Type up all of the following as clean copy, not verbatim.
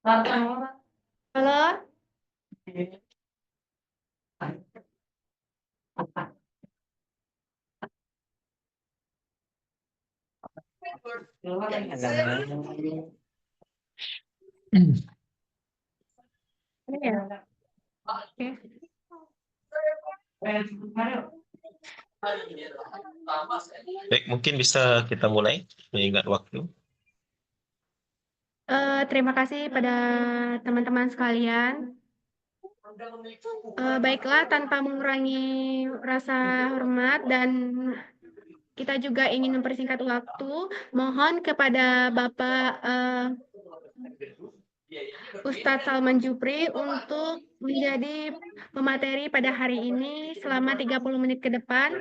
Halo? Ini ya? Oke. Baik, mungkin bisa kita mulai mengingat waktu. Terima kasih pada teman-teman sekalian. Baiklah, tanpa mengurangi rasa hormat dan kita juga ingin mempersingkat waktu, mohon kepada Bapak Ustadz Salman Jupri untuk menjadi pemateri pada hari ini selama 30 menit ke depan,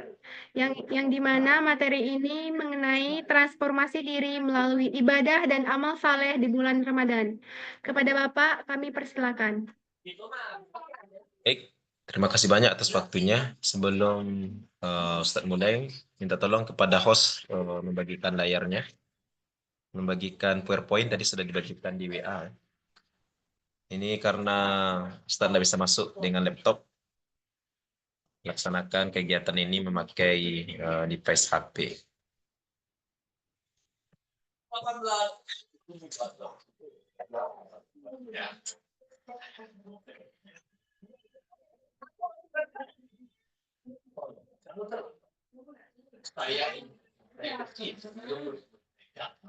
yang dimana materi ini mengenai transformasi diri melalui ibadah dan amal saleh di bulan Ramadan. Kepada Bapak, kami persilakan. Baik, terima kasih banyak atas waktunya. Sebelum Ustadz mulai, minta tolong kepada host membagikan layarnya, membagikan PowerPoint tadi sudah dibagikan di WA. Ini karena Ustadz tidak bisa masuk dengan laptop, laksanakan kegiatan ini memakai device HP.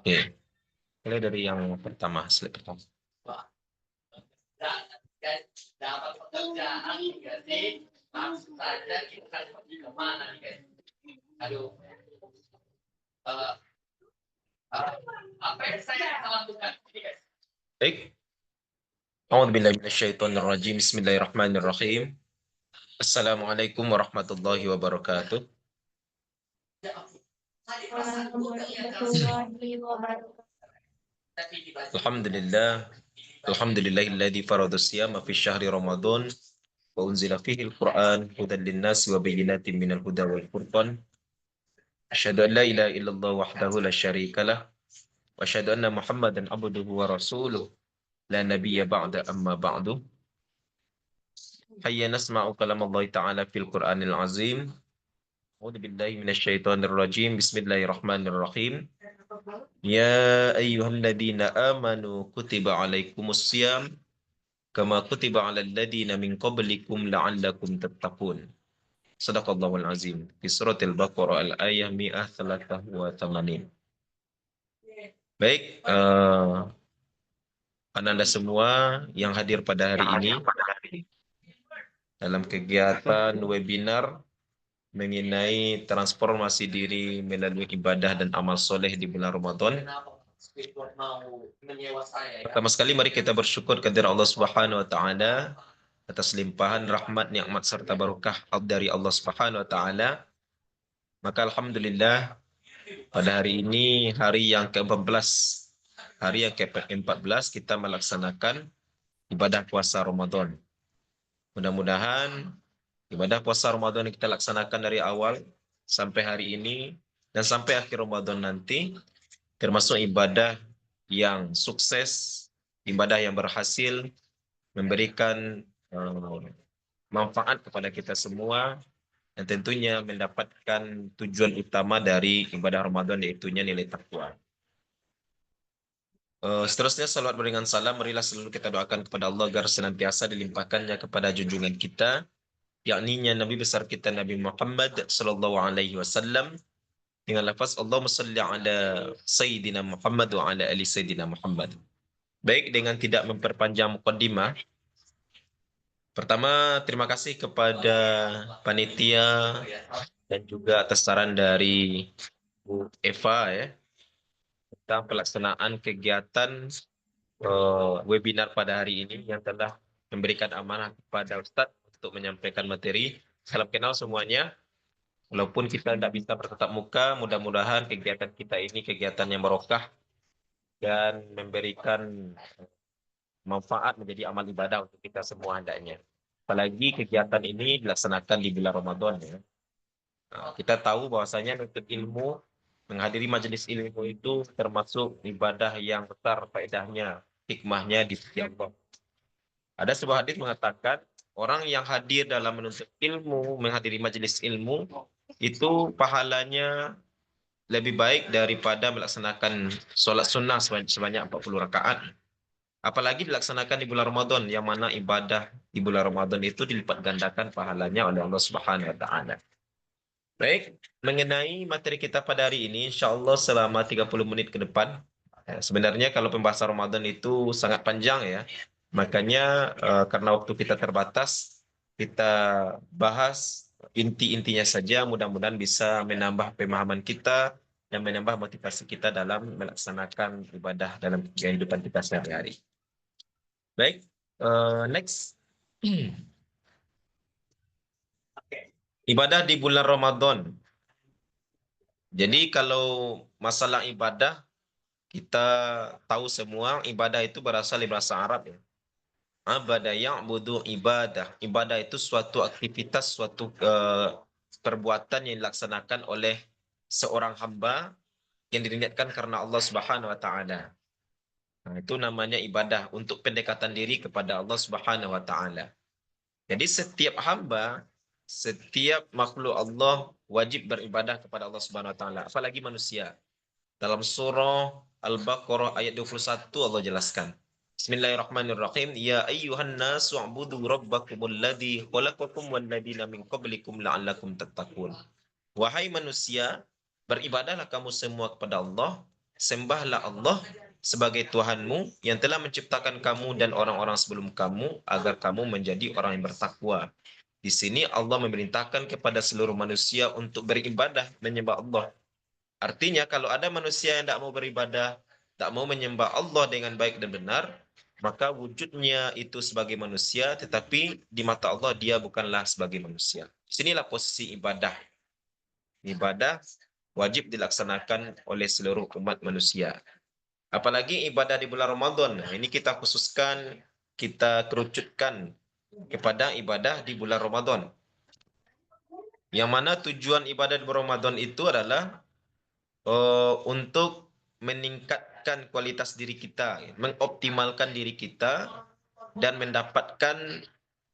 Oke, mulai dari yang pertama, slide pertama. Dapat pekerjaan juga sih, langsung saja kita pergi kemana nih guys? Aduh, apa yang saya lakukan ini guys? Baik. A'udzubillahi minasyaitonirrajim. Bismillahirrahmanirrahim. Assalamualaikum warahmatullahi wabarakatuh. Warahmatullahi wabarakatuh. Alhamdulillah. Alhamdulillahilladzi farada siyama fi syahri Ramadan wa unzila fihi al-Qur'an hudan lin-nas wa bayyinatin minal huda wal furqan. Asyhadu an la ilaha illallah wahdahu la syarika lah wa asyhadu anna Muhammadan abduhu wa rasuluh la nabiyya ba'da amma ba'du. Hayya nasma'u kalam Allah ta'ala fil Qur'anil azim. A'udzu billahi minasyaitonir rajim. Bismillahirrahmanirrahim. Ya ayyuhalladzina amanu kutiba alaikumus syiyam kama kutiba 'alal ladzina min qablikum la'allakum tattaqun. Shadaqallahul azim. Di suratil Baqarah al-ayah 183. Baik, Anda semua yang hadir pada hari ini dalam kegiatan webinar mengenai transformasi diri melalui ibadah dan amal soleh di bulan Ramadan. Pertama sekali mari kita bersyukur kepada Allah Subhanahu wa taala atas limpahan rahmat, nikmat serta barokah dari Allah Subhanahu wa taala. Maka alhamdulillah pada hari ini hari yang ke-14, hari yang ke-14 kita melaksanakan ibadah puasa Ramadan. Mudah-mudahan ibadah puasa Ramadan yang kita laksanakan dari awal sampai hari ini dan sampai akhir Ramadan nanti termasuk ibadah yang sukses, ibadah yang berhasil, memberikan manfaat kepada kita semua, dan tentunya mendapatkan tujuan utama dari ibadah Ramadan, yaitunya nilai takwa. Seterusnya salawat beriringan salam, marilah selalu kita doakan kepada Allah agar senantiasa dilimpahkannya kepada junjungan kita, yakni Nabi besar kita Nabi Muhammad sallallahu alaihi wasallam, dengan lafaz Allahumma shalli ala Sayyidina Muhammad wa ala ali Sayyidina Muhammad. Baik, dengan tidak memperpanjang mukaddimah, pertama terima kasih kepada panitia dan juga atas saran dari Bu Eva ya tentang pelaksanaan kegiatan webinar pada hari ini yang telah memberikan amanah kepada Ustadz untuk menyampaikan materi. Salam kenal semuanya. Walaupun kita tidak bisa bertatap muka, mudah-mudahan kegiatan kita ini kegiatan yang barokah dan memberikan manfaat menjadi amal ibadah untuk kita semua hendaknya. Apalagi kegiatan ini dilaksanakan di bulan Ramadan ya. Kita tahu bahwasanya menuntut ilmu, menghadiri majelis ilmu itu termasuk ibadah yang besar faedahnya. hikmahnya di sisi Allah. Ada sebuah hadis mengatakan orang yang hadir dalam menuntut ilmu, menghadiri majelis ilmu, itu pahalanya lebih baik daripada melaksanakan sholat sunnah sebanyak 40 rakaat. Apalagi dilaksanakan di bulan Ramadan, yang mana ibadah di bulan Ramadan itu dilipat gandakan pahalanya oleh Allah Subhanahu wa taala. Baik, mengenai materi kita pada hari ini, insya Allah selama 30 menit ke depan. Sebenarnya kalau pembahasan Ramadan itu sangat panjang ya. Makanya karena waktu kita terbatas, kita bahas inti-intinya saja. Mudah-mudahan bisa menambah pemahaman kita dan menambah motivasi kita dalam melaksanakan ibadah dalam kehidupan kita sehari-hari. Baik, next. Ibadah di bulan Ramadan. Jadi kalau masalah ibadah, kita tahu semua ibadah itu berasal dari bahasa Arab ya. Abada ya'budu ibadah. Ibadah itu suatu aktivitas, suatu perbuatan yang dilaksanakan oleh seorang hamba yang diniatkan karena Allah Subhanahu wa taala. Nah, itu namanya ibadah untuk pendekatan diri kepada Allah Subhanahu wa taala. Jadi setiap hamba, setiap makhluk Allah wajib beribadah kepada Allah Subhanahu wa taala, apalagi manusia. Dalam surah Al-Baqarah ayat 21 Allah jelaskan. Bismillahirrahmanirrahim. Ya ayyuhan nasu u'budu rabbakumul ladzi khalaqakum wal ladzina min qablikum la'allakum tattaqun. Wahai manusia, beribadahlah kamu semua kepada Allah, sembahlah Allah sebagai Tuhanmu yang telah menciptakan kamu dan orang-orang sebelum kamu agar kamu menjadi orang yang bertakwa. Di sini Allah memerintahkan kepada seluruh manusia untuk beribadah, menyembah Allah. Artinya kalau ada manusia yang tidak mau beribadah, tak mau menyembah Allah dengan baik dan benar, maka wujudnya itu sebagai manusia, tetapi di mata Allah dia bukanlah sebagai manusia. Disinilah posisi ibadah. Ibadah wajib dilaksanakan oleh seluruh umat manusia. Apalagi ibadah di bulan Ramadan. Ini kita khususkan, kita kerucutkan kepada ibadah di bulan Ramadan. Yang mana tujuan ibadah di bulan Ramadan itu adalah untuk meningkatkan kualitas diri kita, mengoptimalkan diri kita, dan mendapatkan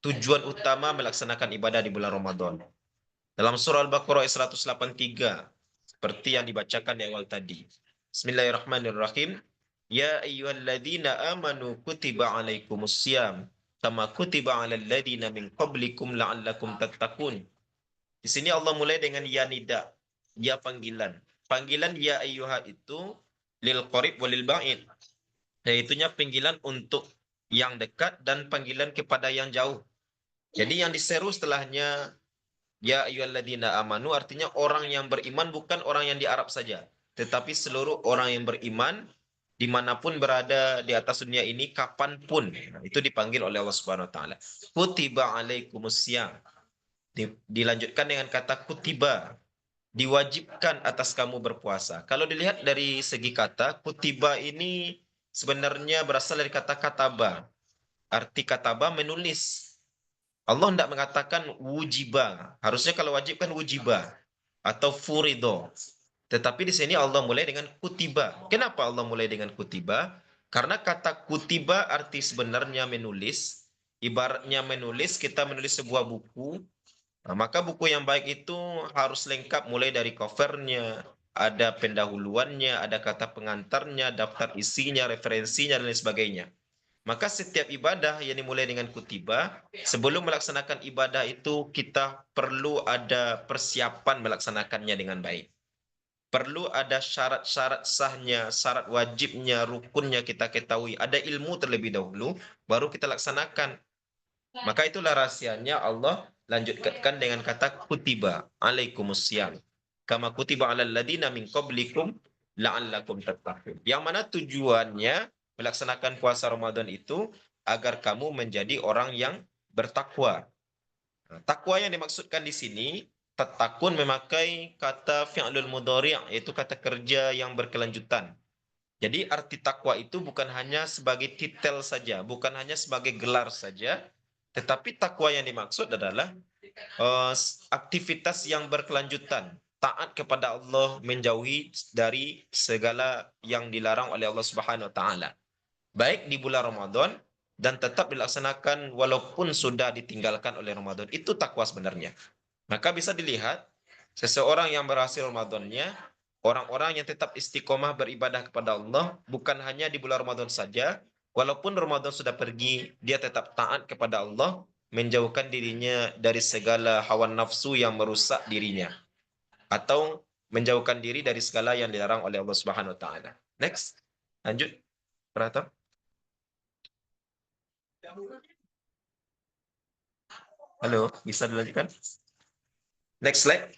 tujuan utama melaksanakan ibadah di bulan Ramadan. Dalam surah Al-Baqarah ayat 183, seperti yang dibacakan di awal tadi. Bismillahirrahmanirrahim. Ya ayyuhalladzina amanu kutiba alaikumussyam kama kutiba alal ladzina min qablikum la'allakum tattaqun. Di sini Allah mulai dengan ya nida, ya panggilan. Panggilan ya ayyuha itu lil qarib walil ba'id. Yaitunya panggilan untuk yang dekat dan panggilan kepada yang jauh. Jadi yang diseru setelahnya ya ayyuhalladzina amanu artinya orang yang beriman, bukan orang yang di Arab saja, tetapi seluruh orang yang beriman dimanapun berada di atas dunia ini, kapanpun. Nah, itu dipanggil oleh Allah Subhanahu Wa Taala. Kutiba alaikumussyam. Dilanjutkan dengan kata kutiba, diwajibkan atas kamu berpuasa. Kalau dilihat dari segi kata, kutiba ini sebenarnya berasal dari kata kataba. Arti kataba menulis. Allah tidak mengatakan wujiba. Harusnya kalau wajib kan wujiba atau furido. Tetapi di sini Allah mulai dengan kutiba. Kenapa Allah mulai dengan kutiba? Karena kata kutiba arti sebenarnya menulis. Ibaratnya menulis, kita menulis sebuah buku. Nah, maka buku yang baik itu harus lengkap mulai dari covernya, ada pendahuluannya, ada kata pengantarnya, daftar isinya, referensinya, dan lain sebagainya. Maka setiap ibadah yang dimulai dengan kutiba, sebelum melaksanakan ibadah itu kita perlu ada persiapan melaksanakannya dengan baik. Perlu ada syarat-syarat sahnya, syarat wajibnya, rukunnya kita ketahui. Ada ilmu terlebih dahulu, baru kita laksanakan. Maka itulah rahasianya Allah lanjutkan dengan kata kutiba alaikumussyam kama kutiba alal ladina min qablikum la'allakum tattaqun. Yang mana tujuannya melaksanakan puasa Ramadan itu agar kamu menjadi orang yang bertakwa. Nah, takwa yang dimaksudkan di sini, tattaqun memakai kata fi'lul mudhari', yaitu kata kerja yang berkelanjutan. Jadi arti takwa itu bukan hanya sebagai titel saja, bukan hanya sebagai gelar saja, tetapi takwa yang dimaksud adalah aktivitas yang berkelanjutan, taat kepada Allah, menjauhi dari segala yang dilarang oleh Allah Subhanahu wa taala. baik di bulan Ramadan dan tetap dilaksanakan walaupun sudah ditinggalkan oleh Ramadan. Itu takwa sebenarnya. Maka bisa dilihat seseorang yang berhasil Ramadannya, orang-orang yang tetap istiqomah beribadah kepada Allah bukan hanya di bulan Ramadan saja, walaupun Ramadan sudah pergi, dia tetap taat kepada Allah, menjauhkan dirinya dari segala hawa nafsu yang merusak dirinya, atau menjauhkan diri dari segala yang dilarang oleh Allah Subhanahu wa taala. Next. Lanjut. Pratap. Halo, bisa dilanjutkan? Next slide.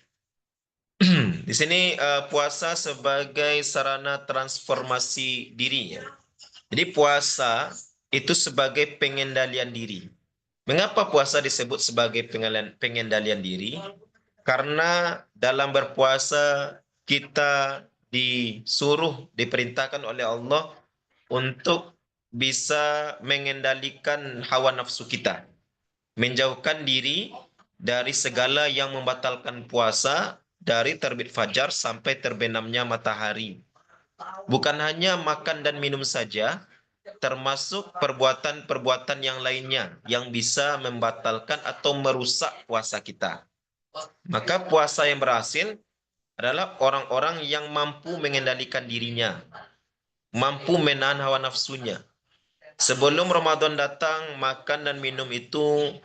Di sini puasa sebagai sarana transformasi dirinya. Jadi puasa itu sebagai pengendalian diri. Mengapa puasa disebut sebagai pengendalian diri? Karena dalam berpuasa kita disuruh, diperintahkan oleh Allah untuk bisa mengendalikan hawa nafsu kita. Menjauhkan diri dari segala yang membatalkan puasa dari terbit fajar sampai terbenamnya matahari. Bukan hanya makan dan minum saja, termasuk perbuatan-perbuatan yang lainnya yang bisa membatalkan atau merusak puasa kita. Maka puasa yang berhasil adalah orang-orang yang mampu mengendalikan dirinya, mampu menahan hawa nafsunya. Sebelum Ramadan datang, makan dan minum itu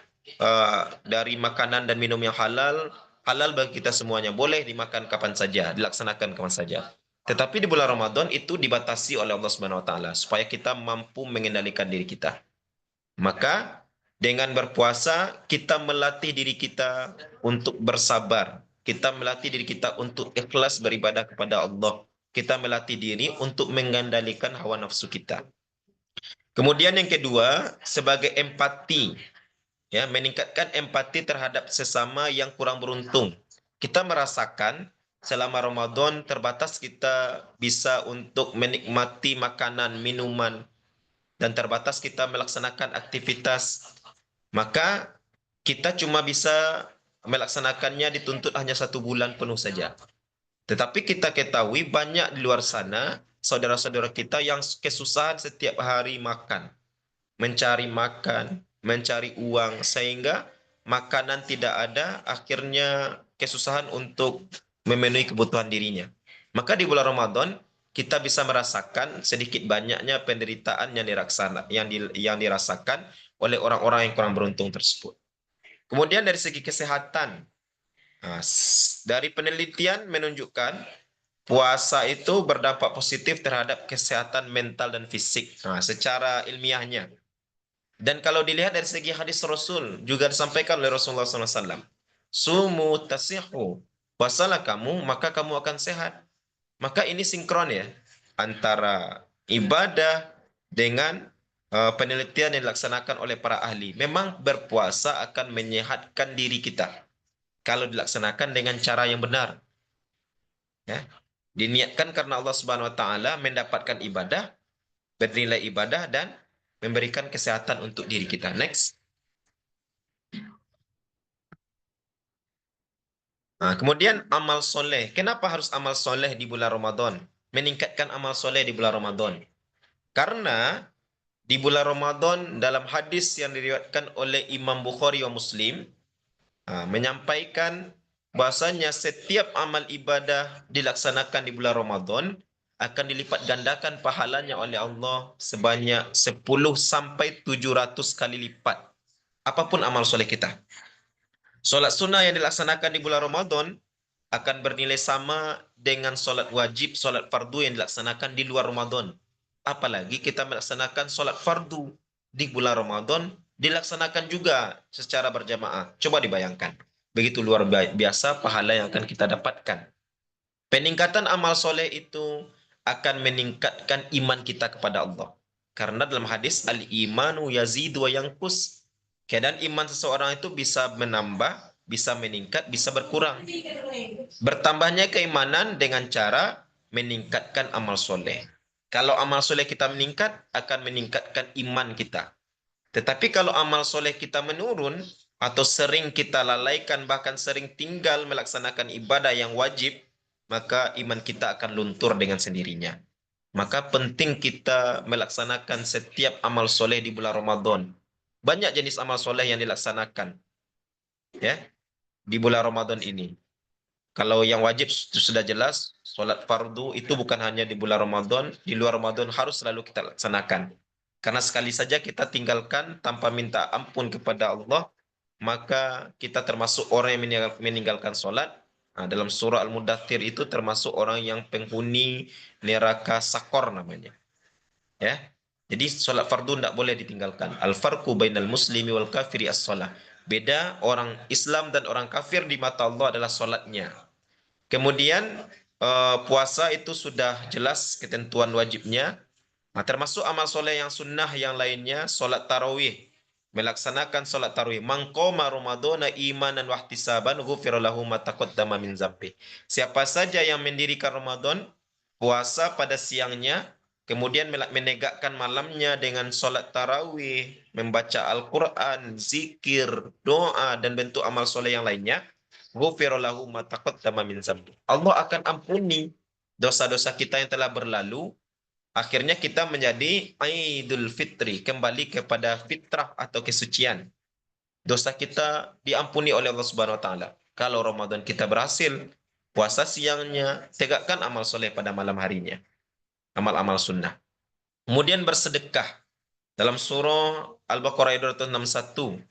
dari makanan dan minum yang halal, halal bagi kita semuanya. Boleh dimakan kapan saja, dilaksanakan kapan saja. Tetapi di bulan Ramadan itu dibatasi oleh Allah Subhanahu wa taala supaya kita mampu mengendalikan diri kita. Maka dengan berpuasa kita melatih diri kita untuk bersabar. Kita melatih diri kita untuk ikhlas beribadah kepada Allah. Kita melatih diri untuk mengendalikan hawa nafsu kita. Kemudian yang kedua, sebagai empati. Ya, meningkatkan empati terhadap sesama yang kurang beruntung. Kita merasakan selama Ramadan terbatas kita bisa untuk menikmati makanan, minuman, dan terbatas kita melaksanakan aktivitas. Maka kita cuma bisa melaksanakannya dituntut hanya 1 bulan penuh saja. Tetapi kita ketahui banyak di luar sana saudara-saudara kita yang kesusahan setiap hari mencari uang, sehingga makanan tidak ada, akhirnya kesusahan untuk memenuhi kebutuhan dirinya. Maka di bulan Ramadan, kita bisa merasakan sedikit banyaknya penderitaan yang dirasakan oleh orang-orang yang kurang beruntung tersebut. Kemudian dari segi kesehatan, dari penelitian menunjukkan puasa itu berdampak positif terhadap kesehatan mental dan fisik secara ilmiahnya. Dan kalau dilihat dari segi hadis Rasul, juga disampaikan oleh Rasulullah SAW. Sumu tasihu, puasalah kamu, maka kamu akan sehat. Maka ini sinkron ya, antara ibadah dengan penelitian yang dilaksanakan oleh para ahli. Memang berpuasa akan menyehatkan diri kita kalau dilaksanakan dengan cara yang benar. Ya. Diniatkan karena Allah Subhanahu wa taala mendapatkan ibadah, bernilai ibadah, dan memberikan kesehatan untuk diri kita. Next. Kemudian amal soleh. Kenapa harus amal soleh di bulan Ramadan? Meningkatkan amal soleh di bulan Ramadan. Karena di bulan Ramadan dalam hadis yang diriwayatkan oleh Imam Bukhari wa Muslim menyampaikan bahasanya setiap amal ibadah dilaksanakan di bulan Ramadan akan dilipat gandakan pahalanya oleh Allah sebanyak 10 sampai 700 kali lipat. Apapun amal soleh kita. Solat sunnah yang dilaksanakan di bulan Ramadan akan bernilai sama dengan solat wajib, solat fardu yang dilaksanakan di luar Ramadan. Apalagi kita melaksanakan solat fardu di bulan Ramadan, dilaksanakan juga secara berjamaah. Coba dibayangkan. Begitu luar biasa pahala yang akan kita dapatkan. Peningkatan amal soleh itu akan meningkatkan iman kita kepada Allah. Karena dalam hadis, al-imanu yazidu wa yanqus. Keadaan iman seseorang itu bisa menambah, bisa meningkat, bisa berkurang. Bertambahnya keimanan dengan cara meningkatkan amal soleh. Kalau amal soleh kita meningkat, akan meningkatkan iman kita. Tetapi kalau amal soleh kita menurun, atau sering kita lalaikan, bahkan sering tinggal melaksanakan ibadah yang wajib, maka iman kita akan luntur dengan sendirinya. Maka penting kita melaksanakan setiap amal soleh di bulan Ramadan. Banyak jenis amal soleh yang dilaksanakan ya di bulan Ramadan ini. Kalau yang wajib sudah jelas, sholat fardu itu bukan hanya di bulan Ramadan, di luar Ramadan harus selalu kita laksanakan. Karena sekali saja kita tinggalkan tanpa minta ampun kepada Allah, maka kita termasuk orang yang meninggalkan sholat. Nah, dalam surah Al-Mudaththir itu termasuk orang yang penghuni neraka sakor namanya. Ya, jadi sholat fardu tidak boleh ditinggalkan. Al-farqu bainal muslimi wal kafiri as-sholah. Beda orang Islam dan orang kafir di mata Allah adalah sholatnya. Kemudian puasa itu sudah jelas ketentuan wajibnya. Nah, termasuk amal soleh yang sunnah yang lainnya, sholat tarawih. Melaksanakan sholat tarawih. Man qoma ramadhana imanan wahtisaban ghufira lahu ma taqaddama min dzambi. Siapa saja yang mendirikan Ramadan, puasa pada siangnya, kemudian menegakkan malamnya dengan sholat tarawih, membaca Al-Quran, zikir, doa, dan bentuk amal soleh yang lainnya, ghufira lahu ma taqaddama min dzambi. Allah akan ampuni dosa-dosa kita yang telah berlalu. Akhirnya kita menjadi Idul Fitri, kembali kepada fitrah atau kesucian. Dosa kita diampuni oleh Allah Subhanahu wa taala. Kalau Ramadan kita berhasil, puasa siangnya, tegakkan amal soleh pada malam harinya. Amal-amal sunnah. Kemudian bersedekah. Dalam surah Al-Baqarah 261,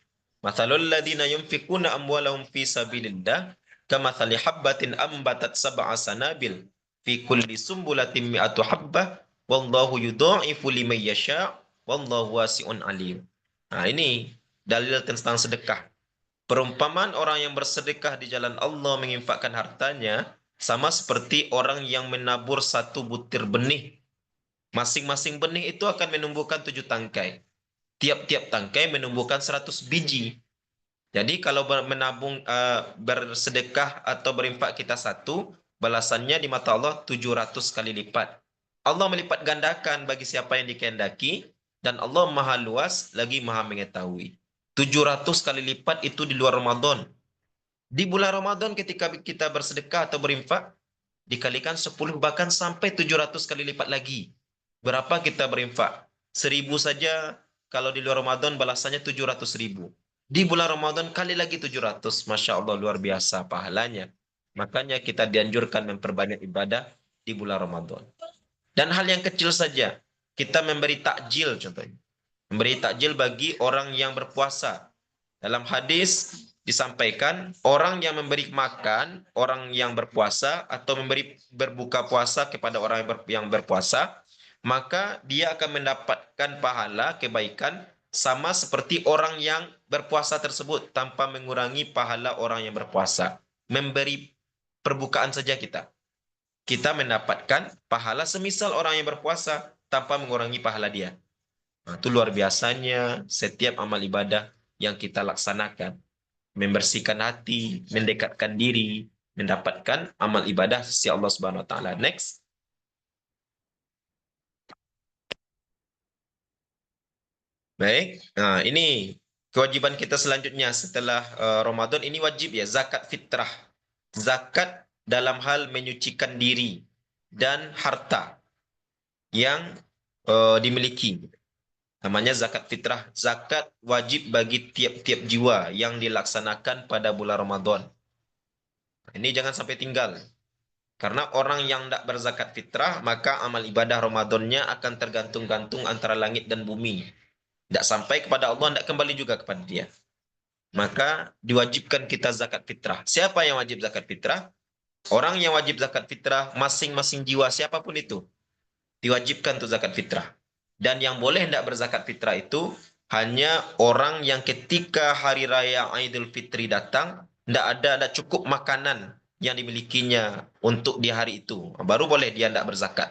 Mathalul ladina yunfikuna amwalahum fi sabilillah kamathali habbatin ambatat sab'a sanabil fi kulli sumbulatin mi'atu habbah wallahu yudha'ifu liman yasha' wallahu wasi'un alim. Nah, ini dalil tentang sedekah. Perumpamaan orang yang bersedekah di jalan Allah menginfakkan hartanya sama seperti orang yang menabur satu butir benih. Masing-masing benih itu akan menumbuhkan 7 tangkai. Tiap-tiap tangkai menumbuhkan 100 biji. Jadi kalau menabung bersedekah atau berinfak kita satu, balasannya di mata Allah 700 kali lipat. Allah melipat gandakan bagi siapa yang dikehendaki, dan Allah maha luas lagi maha mengetahui. 700 kali lipat itu di luar Ramadan. Di bulan Ramadan ketika kita bersedekah atau berinfak, dikalikan 10 bahkan sampai 700 kali lipat lagi. Berapa kita berinfak? 1000 saja, kalau di luar Ramadan balasannya 700.000. Di bulan Ramadan kali lagi 700. Masya Allah, luar biasa pahalanya. Makanya kita dianjurkan memperbanyak ibadah di bulan Ramadan. Dan hal yang kecil saja, kita memberi takjil contohnya. Memberi takjil bagi orang yang berpuasa. Dalam hadis disampaikan, orang yang memberi makan orang yang berpuasa atau memberi berbuka puasa kepada orang yang berpuasa, maka dia akan mendapatkan pahala kebaikan sama seperti orang yang berpuasa tersebut tanpa mengurangi pahala orang yang berpuasa. Memberi perbukaan saja kita mendapatkan pahala semisal orang yang berpuasa tanpa mengurangi pahala dia. Nah, itu luar biasanya setiap amal ibadah yang kita laksanakan. Membersihkan hati, mendekatkan diri, mendapatkan amal ibadah sisi Allah Subhanahu wa taala. Next. Baik. Nah, ini kewajiban kita selanjutnya setelah Ramadan, ini wajib ya, zakat fitrah. Zakat dalam hal menyucikan diri dan harta yang dimiliki. Namanya zakat fitrah. Zakat wajib bagi tiap-tiap jiwa yang dilaksanakan pada bulan Ramadan. Ini jangan sampai tinggal. Karena orang yang tidak berzakat fitrah, maka amal ibadah Ramadannya akan tergantung-gantung antara langit dan bumi. Tidak sampai kepada Allah, tidak kembali juga kepada dia. Maka diwajibkan kita zakat fitrah. Siapa yang wajib zakat fitrah? Orang yang wajib zakat fitrah, masing-masing jiwa siapapun itu, diwajibkan untuk zakat fitrah. Dan yang boleh tidak berzakat fitrah itu hanya orang yang ketika hari raya Idul Fitri datang, tidak cukup makanan yang dimilikinya untuk di hari itu. Baru boleh dia tidak berzakat.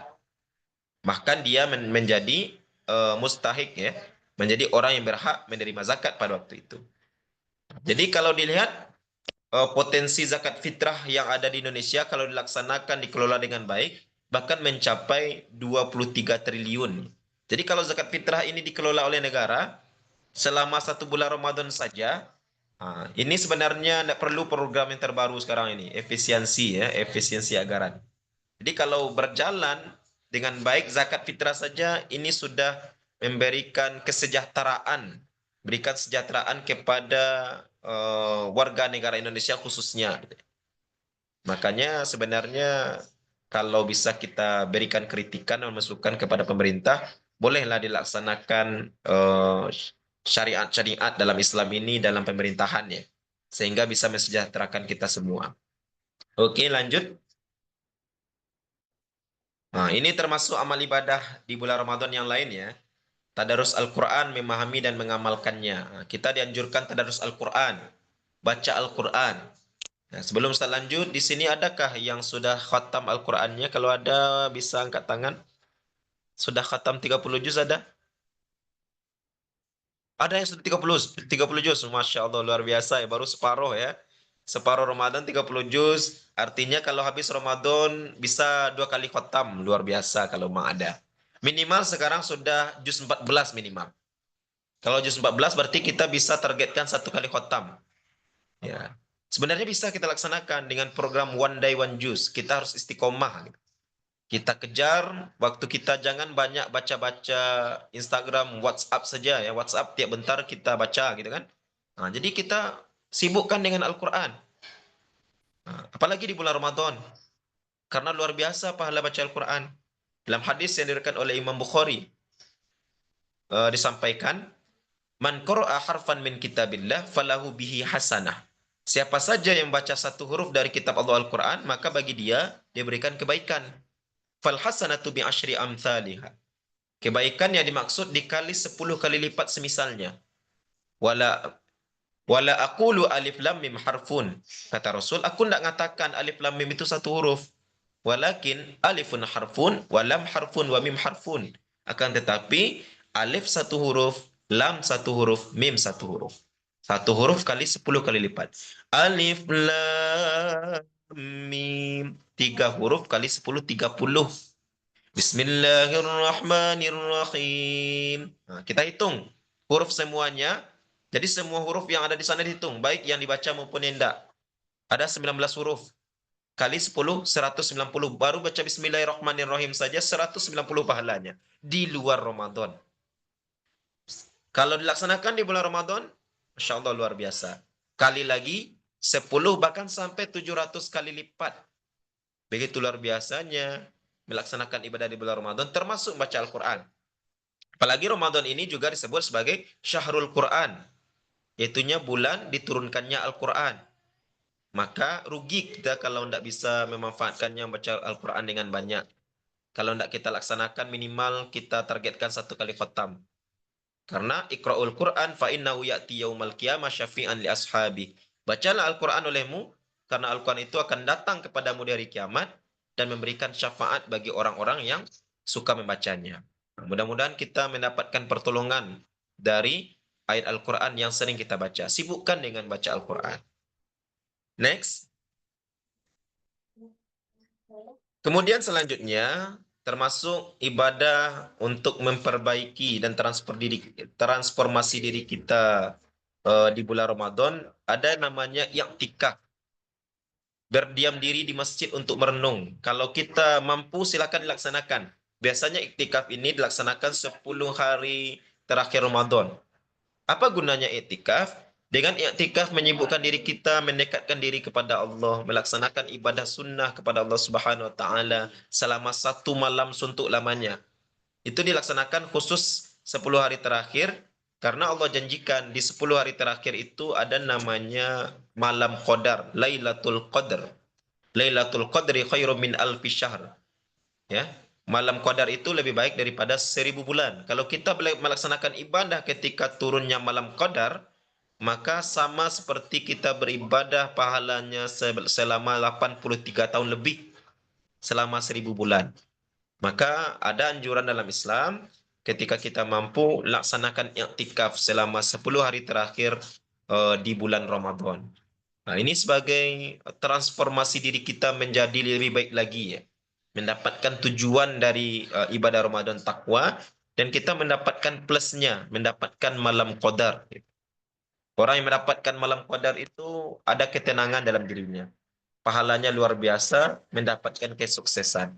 Bahkan dia menjadi mustahik ya, menjadi orang yang berhak menerima zakat pada waktu itu. Jadi kalau dilihat potensi zakat fitrah yang ada di Indonesia kalau dilaksanakan, dikelola dengan baik, bahkan mencapai 23 triliun. Jadi kalau zakat fitrah ini dikelola oleh negara selama 1 bulan Ramadan saja, ini sebenarnya tidak perlu program yang terbaru sekarang ini, efisiensi ya, efisiensi anggaran. Jadi kalau berjalan dengan baik, zakat fitrah saja ini sudah memberikan kesejahteraan, berikan kesejahteraan kepada warga negara Indonesia khususnya. Makanya sebenarnya kalau bisa kita berikan kritikan dan masukan kepada pemerintah, bolehlah dilaksanakan syariat-syariat dalam Islam ini dalam pemerintahannya, sehingga bisa mensejahterakan kita semua. Oke, lanjut. Nah, ini termasuk amal ibadah di bulan Ramadan yang lain ya. Tadarus Al-Quran, memahami dan mengamalkannya. Nah, kita dianjurkan tadarus Al-Quran, baca Al-Quran. Nah, sebelum Ustaz lanjut, di sini adakah yang sudah khatam Al-Qurannya? Kalau ada, bisa angkat tangan. Sudah khatam 30 juz ada? Ada yang sudah 30 juz. Masya Allah, luar biasa ya. Baru separuh ya. Separuh Ramadan 30 juz. Artinya kalau habis Ramadan bisa 2 kali khatam. Luar biasa kalau memang ada. Minimal sekarang sudah juz 14 minimal. Kalau juz 14 berarti kita bisa targetkan 1 kali khatam. Ya. Sebenarnya bisa kita laksanakan dengan program one day one juz. Kita harus istiqomah. Kita kejar waktu kita, jangan banyak baca-baca Instagram, WhatsApp saja ya. WhatsApp tiap bentar kita baca gitu kan. Nah, jadi kita sibukkan dengan Al-Quran. Nah, apalagi di bulan Ramadan. Karena luar biasa pahala baca Al-Quran. Dalam hadis yang diriwayatkan oleh Imam Bukhari disampaikan, man qara'a harfan min kitabillah falahu bihi hasanah. Siapa saja yang baca 1 huruf dari kitab Allah Al-Quran, maka bagi dia berikan kebaikan. Fal hasanatu bi asyri amsalihha. Kebaikan yang dimaksud dikali 10 kali lipat semisalnya. Wala aqulu alif lam mim harfun. Kata Rasul, aku tidak mengatakan alif lam mim itu 1 huruf. Walakin alifun harfun, wa lam harfun, wa mim harfun. Akan tetapi alif 1 huruf, lam 1 huruf, mim 1 huruf. 1 huruf kali 10 kali lipat. Alif lam mim. 3 huruf kali 10, 30. Bismillahirrahmanirrahim. Nah, kita hitung huruf semuanya. Jadi semua huruf yang ada di sana dihitung, baik yang dibaca maupun yang tidak. Ada 19 huruf. Kali 10, 190. Baru baca Bismillahirrahmanirrahim saja 190 pahalanya. Di luar Ramadan. Kalau dilaksanakan di bulan Ramadan, Masya Allah luar biasa. Kali lagi, 10 bahkan sampai 700 kali lipat. Begitu luar biasanya melaksanakan ibadah di bulan Ramadan, termasuk baca Al-Quran. Apalagi Ramadan ini juga disebut sebagai Syahrul Quran, yaitunya bulan diturunkannya Al-Quran. Maka rugi kita kalau tidak bisa memanfaatkannya baca Al-Quran dengan banyak. Kalau tidak kita laksanakan, minimal kita targetkan 1 kali khatam. Karena ikra'ul Quran fa innahu ya'ti yaumal qiyamah syafi'an li ashabi. Bacalah Al-Quran olehmu, karena Al-Quran itu akan datang kepadamu dari kiamat dan memberikan syafaat bagi orang-orang yang suka membacanya. Mudah-mudahan kita mendapatkan pertolongan dari ayat Al-Quran yang sering kita baca. Sibukkan dengan baca Al-Quran. Next. Kemudian selanjutnya, termasuk ibadah untuk memperbaiki dan transformasi diri kita di bulan Ramadan, ada namanya i'tikaf. Berdiam diri di masjid untuk merenung. Kalau kita mampu, silakan dilaksanakan. Biasanya iktikaf ini dilaksanakan 10 hari terakhir Ramadan. Apa gunanya iktikaf? Dengan iktikaf menyibukkan diri kita, mendekatkan diri kepada Allah, melaksanakan ibadah sunnah kepada Allah Subhanahu Wa Taala selama 1 malam suntuk lamanya. Itu dilaksanakan khusus 10 hari terakhir, karena Allah janjikan di 10 hari terakhir itu ada namanya malam Qadar, Lailatul Qadar. Lailatul Qadri khairum min alfi syahr. Ya. Malam Qadar itu lebih baik daripada 1000 bulan. Kalau kita melaksanakan ibadah ketika turunnya malam Qadar, maka sama seperti kita beribadah pahalanya selama 83 tahun lebih, selama 1000 bulan. Maka ada anjuran dalam Islam, ketika kita mampu, laksanakan i'tikaf selama 10 hari terakhir di bulan Ramadan. Nah, ini sebagai transformasi diri kita menjadi lebih baik lagi ya. Mendapatkan tujuan dari ibadah Ramadan takwa, dan kita mendapatkan plusnya, mendapatkan malam Qadar. Orang yang mendapatkan malam Qadar itu ada ketenangan dalam dirinya. Pahalanya luar biasa, mendapatkan kesuksesan.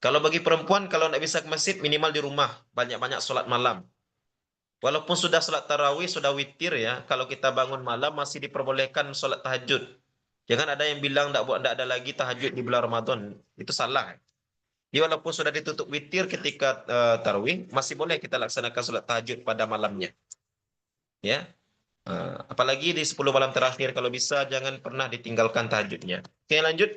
Kalau bagi perempuan, kalau nggak bisa ke masjid, minimal di rumah. Banyak-banyak sholat malam. Walaupun sudah sholat tarawih, sudah witir ya, kalau kita bangun malam masih diperbolehkan sholat tahajud. Jangan ada yang bilang nggak ada lagi tahajud di bulan Ramadan. Itu salah. Jadi walaupun sudah ditutup witir ketika tarawih, masih boleh kita laksanakan sholat tahajud pada malamnya. Ya, apalagi di 10 malam terakhir kalau bisa jangan pernah ditinggalkan tahajudnya. Oke, lanjut.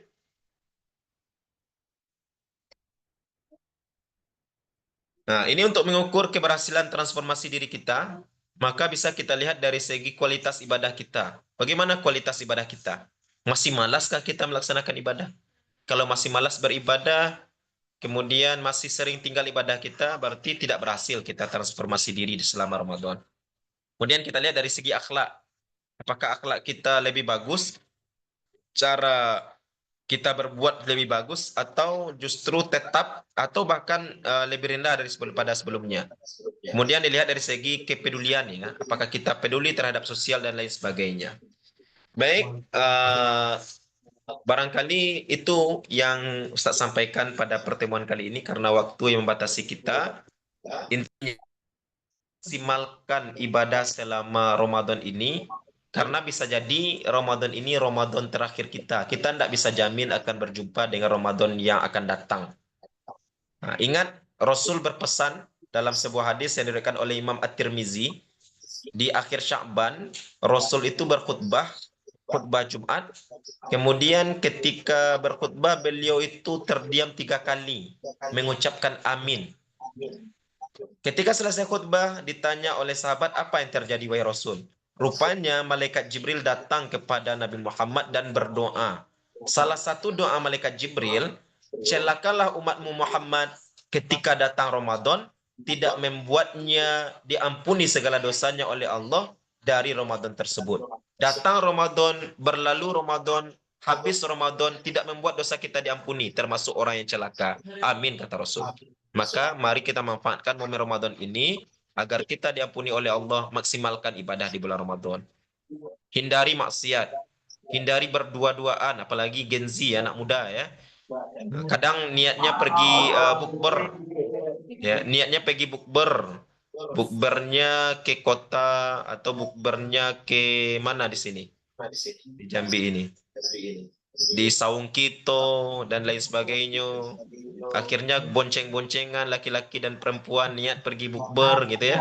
Nah, ini untuk mengukur keberhasilan transformasi diri kita, maka bisa kita lihat dari segi kualitas ibadah kita. Bagaimana kualitas ibadah kita? Masih malaskah kita melaksanakan ibadah? Kalau masih malas beribadah, kemudian masih sering tinggal ibadah kita, berarti tidak berhasil kita transformasi diri selama Ramadan. Kemudian kita lihat dari segi akhlak. Apakah akhlak kita lebih bagus? Cara kita berbuat lebih bagus atau justru tetap atau bahkan lebih rendah dari pada sebelumnya. Kemudian dilihat dari segi kepedulian ya, apakah kita peduli terhadap sosial dan lain sebagainya. Baik, barangkali itu yang Ustaz sampaikan pada pertemuan kali ini karena waktu yang membatasi kita. Intinya maksimalkan ibadah selama Ramadan ini karena bisa jadi Ramadan ini Ramadan terakhir kita. Kita tidak bisa jamin akan berjumpa dengan Ramadan yang akan datang. Nah, ingat Rasul berpesan dalam sebuah hadis yang diriwayatkan oleh Imam At-Tirmizi di akhir Sya'ban, Rasul itu berkhutbah Jumat. Kemudian ketika berkhutbah beliau itu terdiam 3 kali mengucapkan amin. Ketika selesai khutbah ditanya oleh sahabat apa yang terjadi wahai Rasul. Rupanya malaikat Jibril datang kepada Nabi Muhammad dan berdoa. Salah satu doa malaikat Jibril, celakalah umatmu Muhammad ketika datang Ramadan tidak membuatnya diampuni segala dosanya oleh Allah dari Ramadan tersebut. Datang Ramadan, berlalu Ramadan, habis Ramadan tidak membuat dosa kita diampuni termasuk orang yang celaka. Amin kata Rasul. Maka mari kita manfaatkan momen Ramadan ini agar kita diampuni oleh Allah, maksimalkan ibadah di bulan Ramadan. Hindari maksiat, hindari berdua-duaan, apalagi Gen Z, anak muda ya. Kadang niatnya pergi bukber, ya, niatnya pergi bukber, bukbernya ke kota atau bukbernya ke mana di sini? Di Jambi ini. Di Saung Kito dan lain sebagainya. Akhirnya bonceng-boncengan laki-laki dan perempuan niat pergi bukber gitu ya.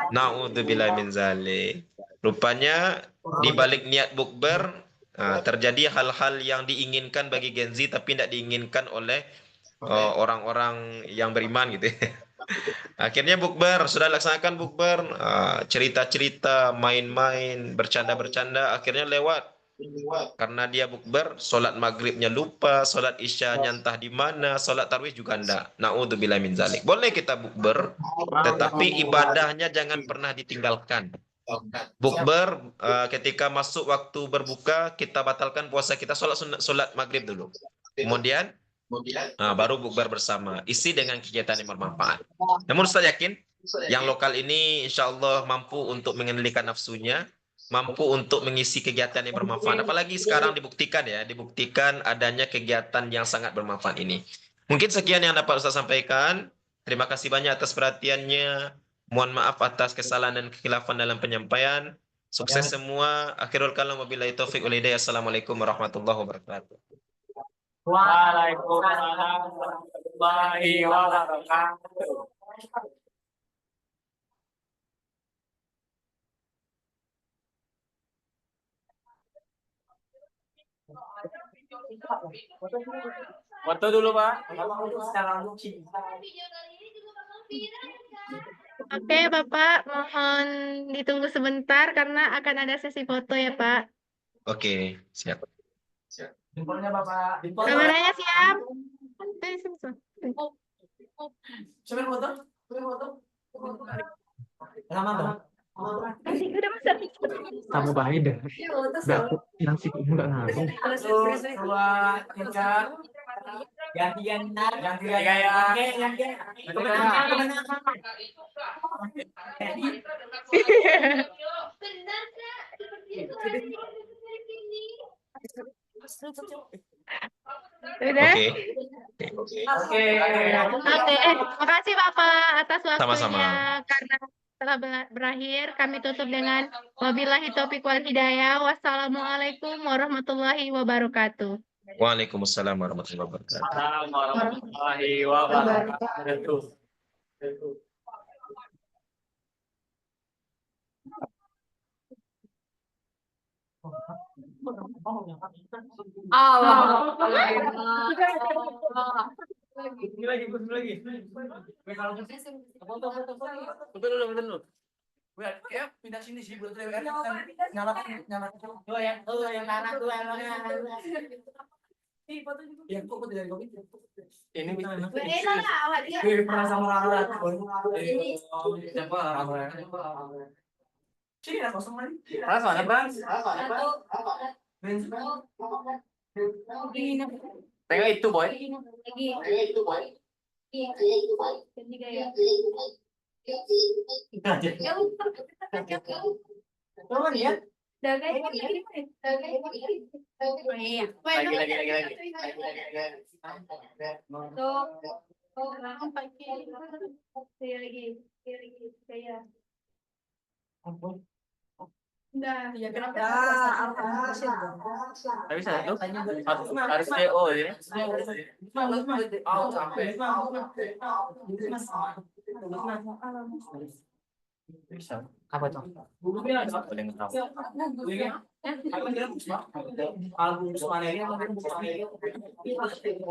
Na'udzubillah min zalik. Rupanya di balik niat bukber terjadi hal-hal yang diinginkan bagi Gen Z tapi tidak diinginkan oleh orang-orang yang beriman gitu ya. Akhirnya bukber, sudah laksanakan bukber, cerita-cerita, main-main, bercanda-bercanda, akhirnya lewat. Karena dia bukber, sholat maghribnya lupa, sholat isyanya entah di mana, sholat tarawih juga enggak. Na'udzubillah min zalik. Boleh kita bukber, tetapi ibadahnya jangan pernah ditinggalkan. Bukber, ketika masuk waktu berbuka, kita batalkan puasa kita, sholat maghrib dulu. Kemudian, baru bukber bersama. Isi dengan kegiatan yang bermanfaat. Namun Ustaz yakin, yang lokal ini insya Allah mampu untuk mengendalikan nafsunya, mampu untuk mengisi kegiatan yang bermanfaat. Apalagi sekarang dibuktikan adanya kegiatan yang sangat bermanfaat ini. Mungkin sekian yang dapat Ustaz sampaikan. Terima kasih banyak atas perhatiannya. Mohon maaf atas kesalahan dan kekhilafan dalam penyampaian. Sukses semua. Akhirul kalam wabillahi taufiq wal hidayah. Assalamualaikum warahmatullahi wabarakatuh. Waalaikumsalam warahmatullahi wabarakatuh. Foto dulu Pak. Oke, Bapak, mohon ditunggu sebentar karena akan ada sesi foto ya, Pak. Oke, siap. Jempolnya Bapak. Kameranya siap. Coba foto. Lama Bang. Udah masa. Kamu bahaya dah. Udah aku yang sih ini nggak ngaruh. 1, 2, 3. Gantian ya. Udah. Oke. Oke. Oke, makasih Bapak atas Sama-sama. waktunya. Karena telah berakhir, kami tutup dengan wabillahi taufiq wal hidayah. Wassalamualaikum warahmatullahi wabarakatuh. Waalaikumsalam warahmatullahi wabarakatuh. Assalamualaikum warahmatullahi wabarakatuh. Betul dulu. Ya, pindah sini sih buat nyalakan. Oh yang kanan tuh yang kok dari kopi. Ini pernah sama orang. Siapa? Sini lah kosong lagi. Mana, Bang? Tengok itu, boy. Turun ya. Nah, ya kenapa? Tapi satu harus PO ya. Bisa. Apa tuh? Boleh tahu.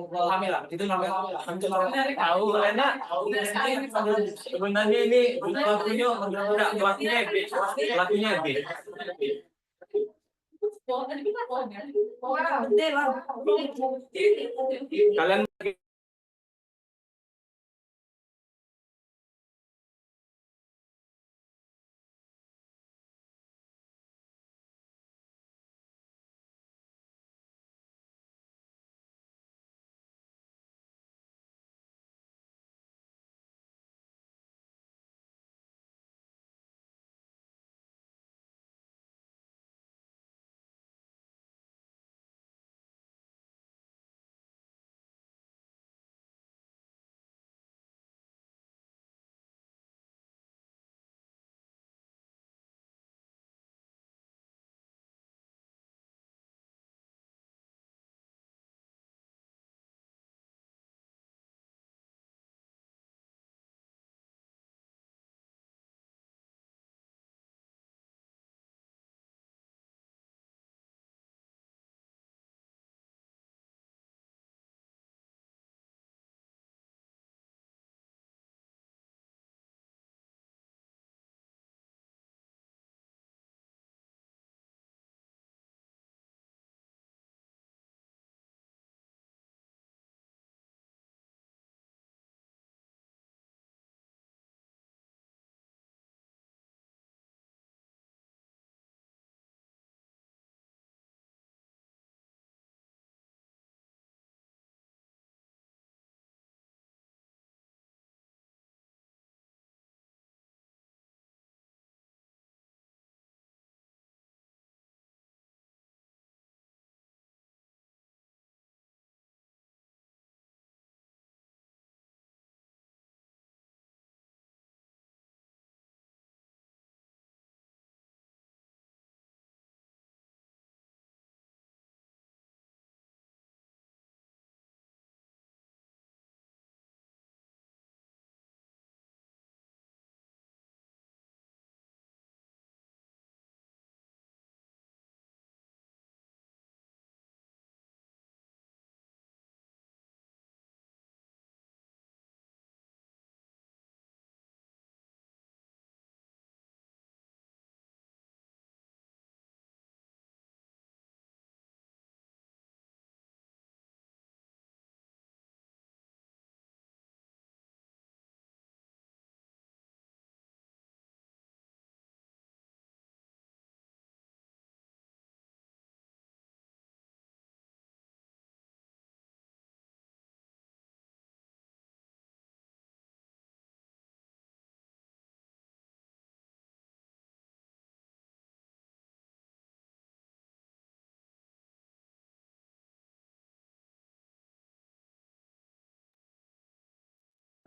Kamera itu namanya tahu enak. Sebenarnya ini lagunya lagunya kalian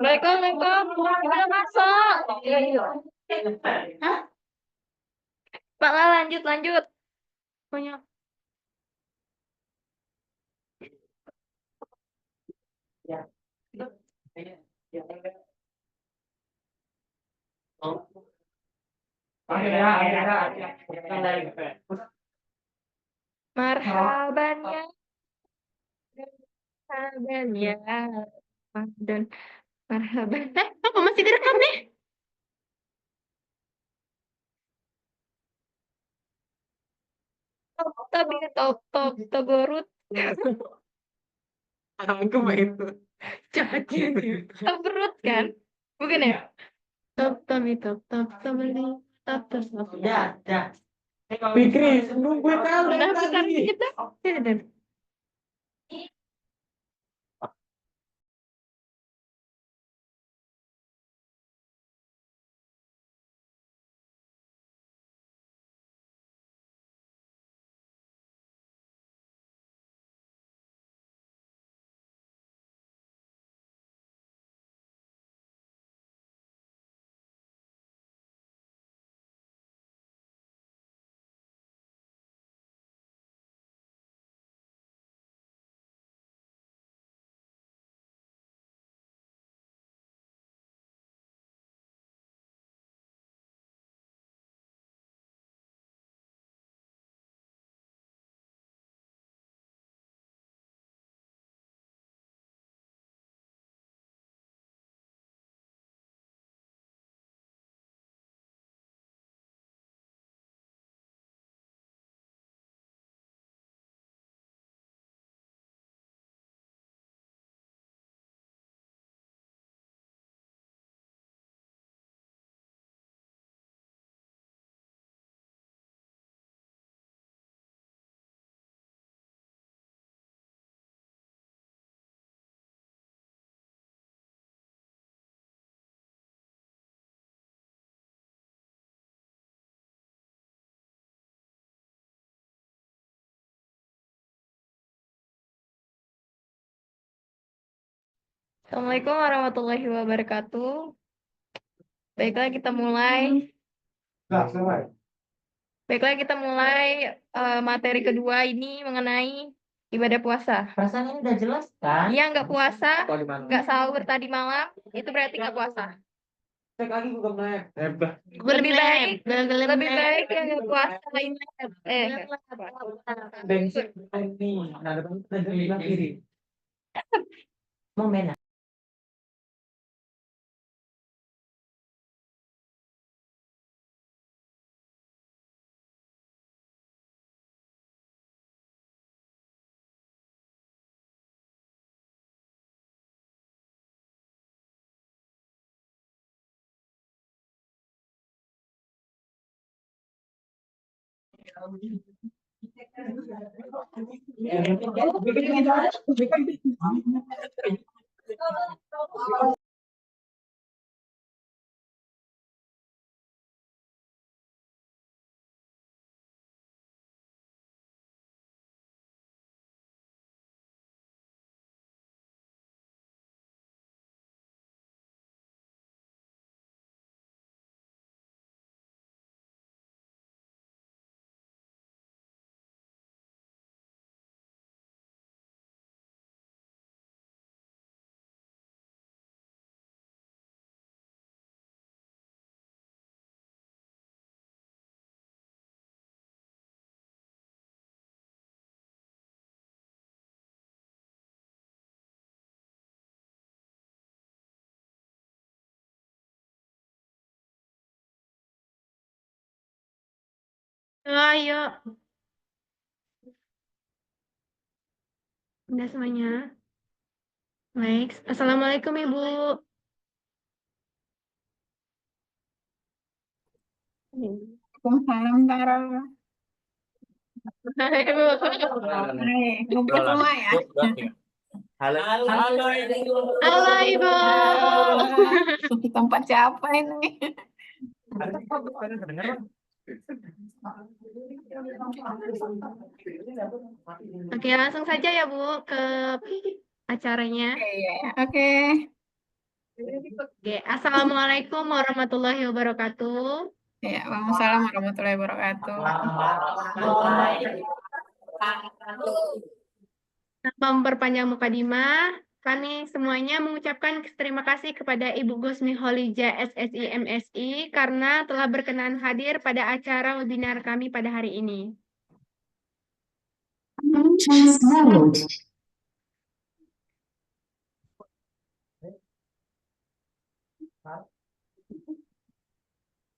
Waalaikumsalam. Udah masuk. Hah? Pak, lanjut. Punya. Marhaban ya. Marhaban ya. Dan marhaban. Apa masih direkam nih? Top berut. Aku mah itu. Top berut kan? Bukan ya? Top beli. Top. Fikri, nungguin tahu dari Nah, bentar tadi. kita. Bentar. Assalamualaikum warahmatullahi wabarakatuh. Baiklah kita mulai. Materi kedua ini mengenai ibadah puasa. Perasaan ini udah jelas kan? Yang nggak puasa, nggak sahur tadi malam, itu berarti nggak puasa. Cek lagi Google Maps. Hebat. Lebih baik yang nggak puasa ini. Bensin ini. Nah, depan ada bilang kiri. Mau main? Ayo, udah semuanya. Baik, Assalamualaikum Ibu. Waalaikumsalam Tara. Ibu. Hai, ngumpul semua ya. Halo. Halo Ibu. Di tempat siapa ini? Oke, langsung saja ya Bu ke acaranya. Oke. Oke, Assalamualaikum warahmatullahi wabarakatuh. Ya, waalaikumsalam warahmatullahi wabarakatuh. Tanpa memperpanjang mukadimah, kami semuanya mengucapkan terima kasih kepada Ibu Gusmi Holija SSI MSI karena telah berkenan hadir pada acara webinar kami pada hari ini.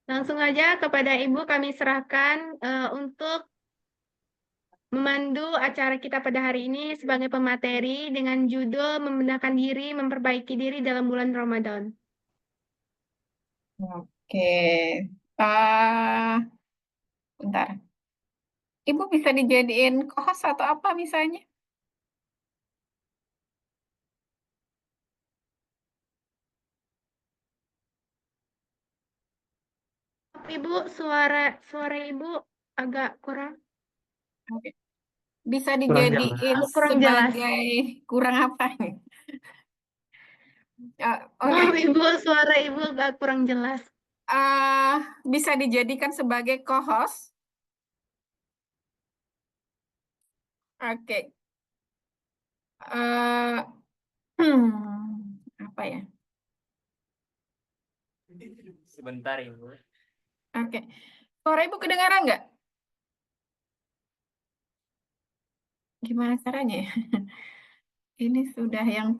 Langsung aja kepada Ibu kami serahkan untuk memandu acara kita pada hari ini sebagai pemateri dengan judul membenahkan diri, memperbaiki diri dalam bulan Ramadan. Oke. Ah, bentar. Ibu bisa dijadiin co-host atau apa misalnya? Ibu, suara Ibu agak kurang Oke. Bisa Kurang dijadiin kurang jelas. sebagai kurang apa nih? Oke. Maaf Ibu, suara Ibu agak kurang jelas. Bisa dijadikan sebagai co-host. Oke. Eh, apa ya? Sebentar Ibu. Oke. Suara Ibu kedengaran nggak? Gimana caranya ya? Ini sudah yang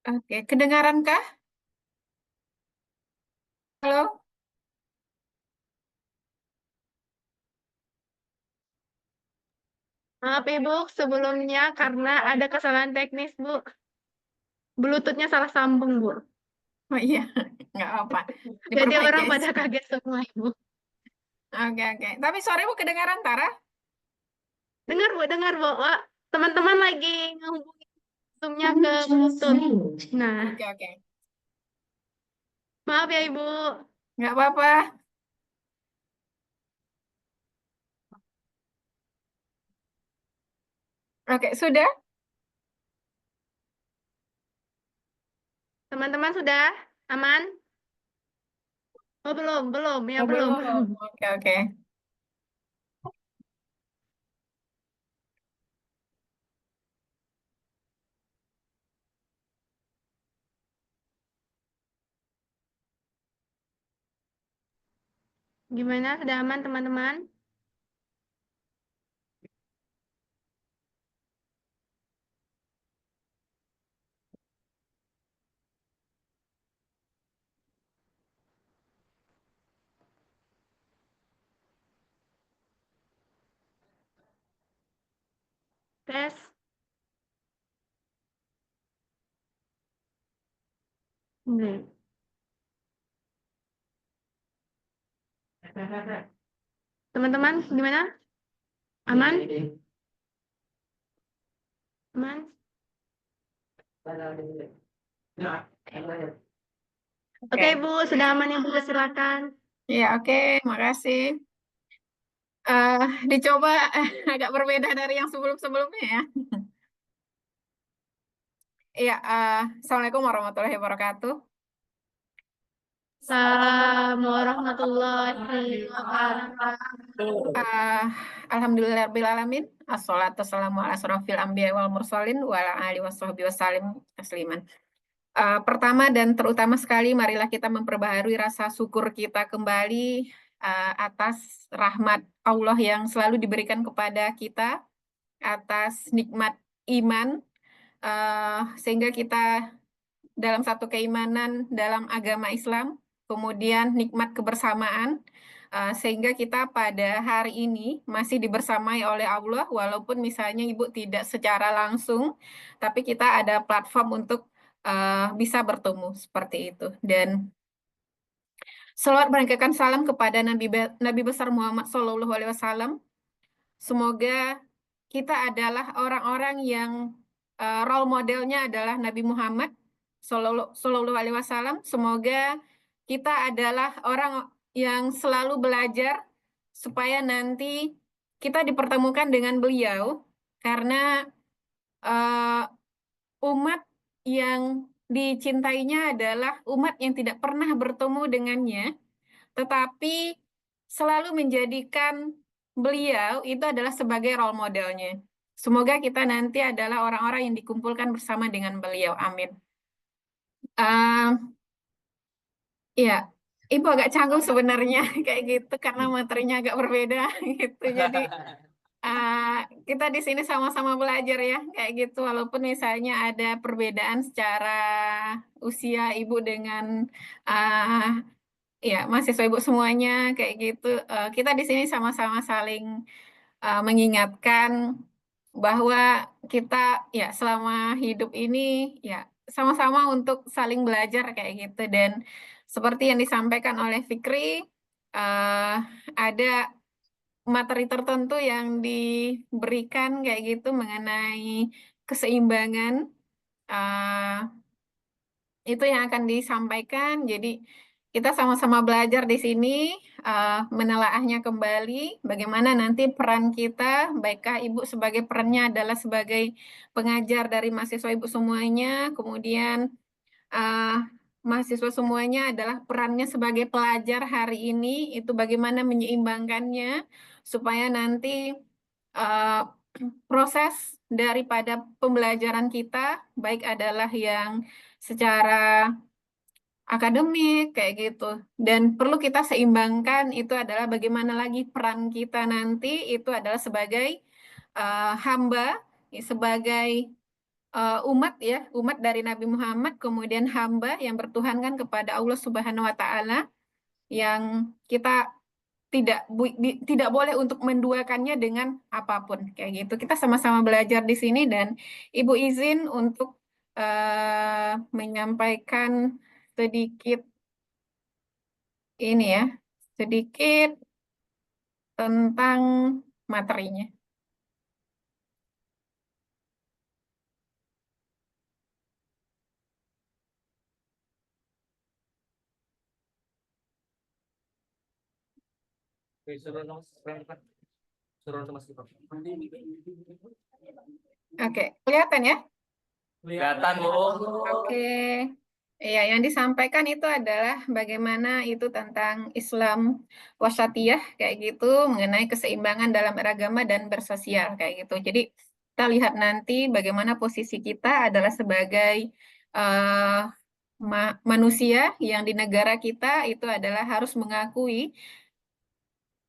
Oke, kedengaran kah? Halo? Maaf Ibu, sebelumnya karena ada kesalahan teknis Bu. Bluetooth-nya salah sambung Bu. Oh iya, nggak apa. Jadi Diperbaiki orang aja. pada kaget semua Ibu. Oke, oke. Tapi suara Ibu kedengaran, Tara? Dengar Bu. Wah, teman-teman lagi ngehubungin Zoom-nya ke Bluetooth. Nah, Oke, oke. maaf ya Ibu. Nggak apa-apa. Oke, sudah? Teman-teman sudah aman? Oh, belum. Ya, Oh, belum. belum. Oke, oke. Gimana? Sudah aman, teman-teman? Tes. Nih. Teman-teman, gimana? Aman? Aman? Oke, Bu. Sudah aman ya, Bu. Silakan. Ya, oke. Makasih. Dicoba agak berbeda dari yang sebelum-sebelumnya ya. Iya, Assalamualaikum warahmatullahi wabarakatuh. Assalamualaikum warahmatullahi wabarakatuh. Alhamdulillahirrahmanirrahim. Assalatu wassalamu ala asrofil anbiya wal mursalin wa ala alihi washabbihi wasallim tasliman. Pertama dan terutama sekali, marilah kita memperbaharui rasa syukur kita kembali atas rahmat Allah yang selalu diberikan kepada kita, atas nikmat iman, sehingga kita dalam satu keimanan dalam agama Islam, kemudian nikmat kebersamaan, sehingga kita pada hari ini masih dibersamai oleh Allah, walaupun misalnya Ibu tidak secara langsung, tapi kita ada platform untuk bisa bertemu seperti itu. Dan selawat menegakkan salam kepada Nabi besar Muhammad SAW. Semoga kita adalah orang-orang yang role modelnya adalah Nabi Muhammad SAW. Semoga kita adalah orang yang selalu belajar supaya nanti kita dipertemukan dengan beliau, karena umat yang dicintainya adalah umat yang tidak pernah bertemu dengannya, tetapi selalu menjadikan beliau itu adalah sebagai role modelnya. Semoga kita nanti adalah orang-orang yang dikumpulkan bersama dengan beliau. Amin. Ya, Ibu agak canggung sebenarnya kayak gitu karena materinya agak berbeda gitu. Jadi kita di sini sama-sama belajar ya kayak gitu. Walaupun misalnya ada perbedaan secara usia Ibu dengan ya mahasiswa Ibu semuanya kayak gitu. Kita di sini sama-sama saling mengingatkan bahwa kita ya selama hidup ini ya sama-sama untuk saling belajar kayak gitu. Dan seperti yang disampaikan oleh Fikri, ada materi tertentu yang diberikan kayak gitu mengenai keseimbangan, itu yang akan disampaikan. Jadi kita sama-sama belajar di sini, menelaahnya kembali, bagaimana nanti peran kita, baikkah Ibu sebagai perannya adalah sebagai pengajar dari mahasiswa Ibu semuanya, kemudian mahasiswa semuanya adalah perannya sebagai pelajar hari ini, itu bagaimana menyeimbangkannya, supaya nanti proses daripada pembelajaran kita, baik adalah yang secara akademik kayak gitu, dan perlu kita seimbangkan itu adalah bagaimana lagi peran kita nanti itu adalah sebagai hamba, sebagai umat ya, umat dari Nabi Muhammad, kemudian hamba yang bertuhankan kepada Allah Subhanahu wa Ta'ala, yang kita tidak boleh untuk menduakannya dengan apapun kayak gitu. Kita sama-sama belajar di sini, dan Ibu izin untuk menyampaikan sedikit ini ya, sedikit tentang materinya. Oke, kelihatan ya? Kelihatan, Bu. Oke. Ya, yang disampaikan itu adalah bagaimana itu tentang Islam wasatiyah kayak gitu, mengenai keseimbangan dalam beragama dan bersosial kayak gitu. Jadi kita lihat nanti bagaimana posisi kita adalah sebagai manusia yang di negara kita itu adalah harus mengakui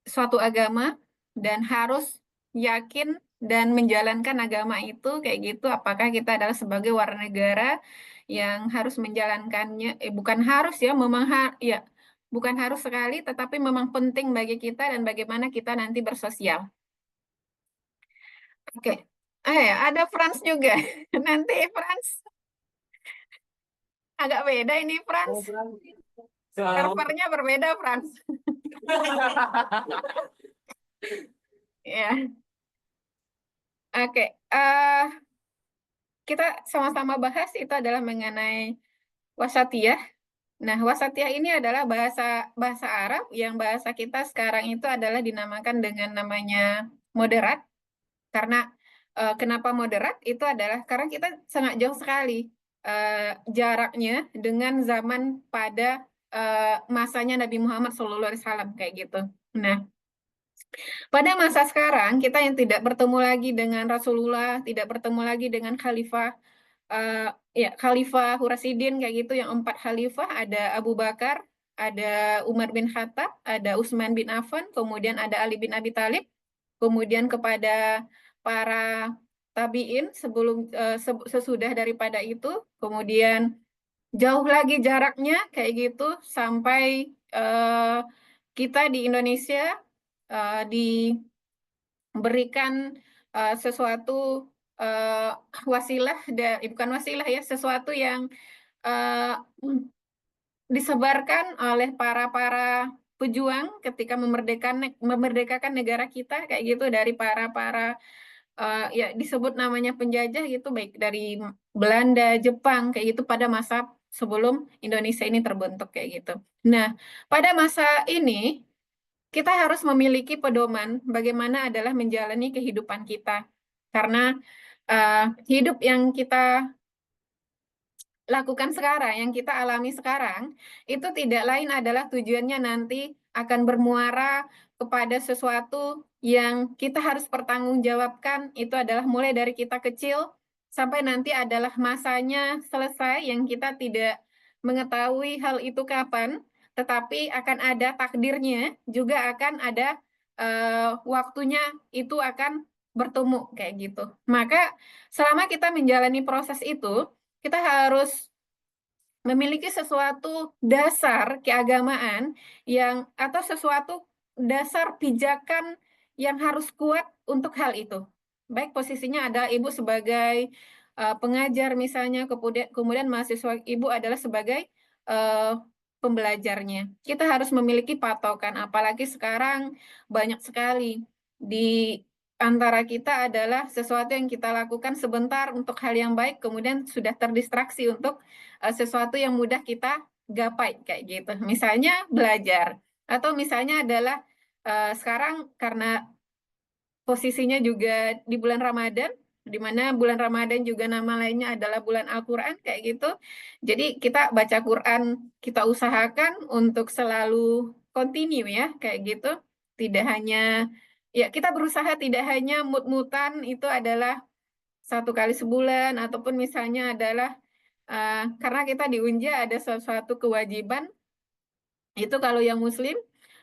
suatu agama dan harus yakin dan menjalankan agama itu kayak gitu. Apakah kita adalah sebagai warga negara yang harus menjalankannya? Bukan harus ya, memang ya bukan harus sekali, tetapi memang penting bagi kita dan bagaimana kita nanti bersosial. Oke, ada Frans juga. Nanti Frans agak beda ini Frans. Servernya berbeda Frans. Ya. Oke, kita sama-sama bahas itu adalah mengenai wasatiyah. Nah, wasatiyah ini adalah bahasa Arab yang bahasa kita sekarang itu adalah dinamakan dengan namanya moderat. Karena kenapa moderat? Itu adalah karena kita sangat jauh sekali jaraknya dengan zaman pada masanya Nabi Muhammad SAW kayak gitu. Nah, pada masa sekarang kita yang tidak bertemu lagi dengan Rasulullah, tidak bertemu lagi dengan Khalifah, ya Khalifah Hurasidin kayak gitu, yang 4 Khalifah, ada Abu Bakar, ada Umar bin Khattab, ada Utsman bin Affan, kemudian ada Ali bin Abi Thalib, kemudian kepada para tabiin sebelum sesudah daripada itu, kemudian jauh lagi jaraknya kayak gitu sampai kita di Indonesia diberikan sesuatu wasilah, bukan wasilah ya, sesuatu yang disebarkan oleh para pejuang ketika memerdekakan negara kita kayak gitu dari para ya disebut namanya penjajah gitu, baik dari Belanda, Jepang kayak gitu pada masa sebelum Indonesia ini terbentuk kayak gitu. Nah, pada masa ini kita harus memiliki pedoman bagaimana adalah menjalani kehidupan kita. Karena hidup yang kita lakukan sekarang, yang kita alami sekarang, itu tidak lain adalah tujuannya nanti akan bermuara kepada sesuatu yang kita harus pertanggungjawabkan. Itu adalah mulai dari kita kecil sampai nanti adalah masanya selesai yang kita tidak mengetahui hal itu kapan, tetapi akan ada takdirnya, juga akan ada waktunya itu akan bertemu kayak gitu. Maka selama kita menjalani proses itu, kita harus memiliki sesuatu dasar keagamaan yang atau sesuatu dasar pijakan yang harus kuat untuk hal itu. Baik posisinya ada ibu sebagai pengajar misalnya, kemudian mahasiswa ibu adalah sebagai pembelajarnya. Kita harus memiliki patokan, apalagi sekarang banyak sekali di antara kita adalah sesuatu yang kita lakukan sebentar untuk hal yang baik, kemudian sudah terdistraksi untuk sesuatu yang mudah kita gapai kayak gitu. Misalnya belajar, atau misalnya adalah sekarang karena posisinya juga di bulan Ramadan, di mana bulan Ramadan juga nama lainnya adalah bulan Al-Quran kayak gitu. Jadi kita baca Quran, kita usahakan untuk selalu continue ya kayak gitu. Tidak hanya ya kita berusaha tidak hanya mut-mutan itu adalah 1 kali sebulan, ataupun misalnya adalah karena kita di Unja ada sesuatu kewajiban, itu kalau yang Muslim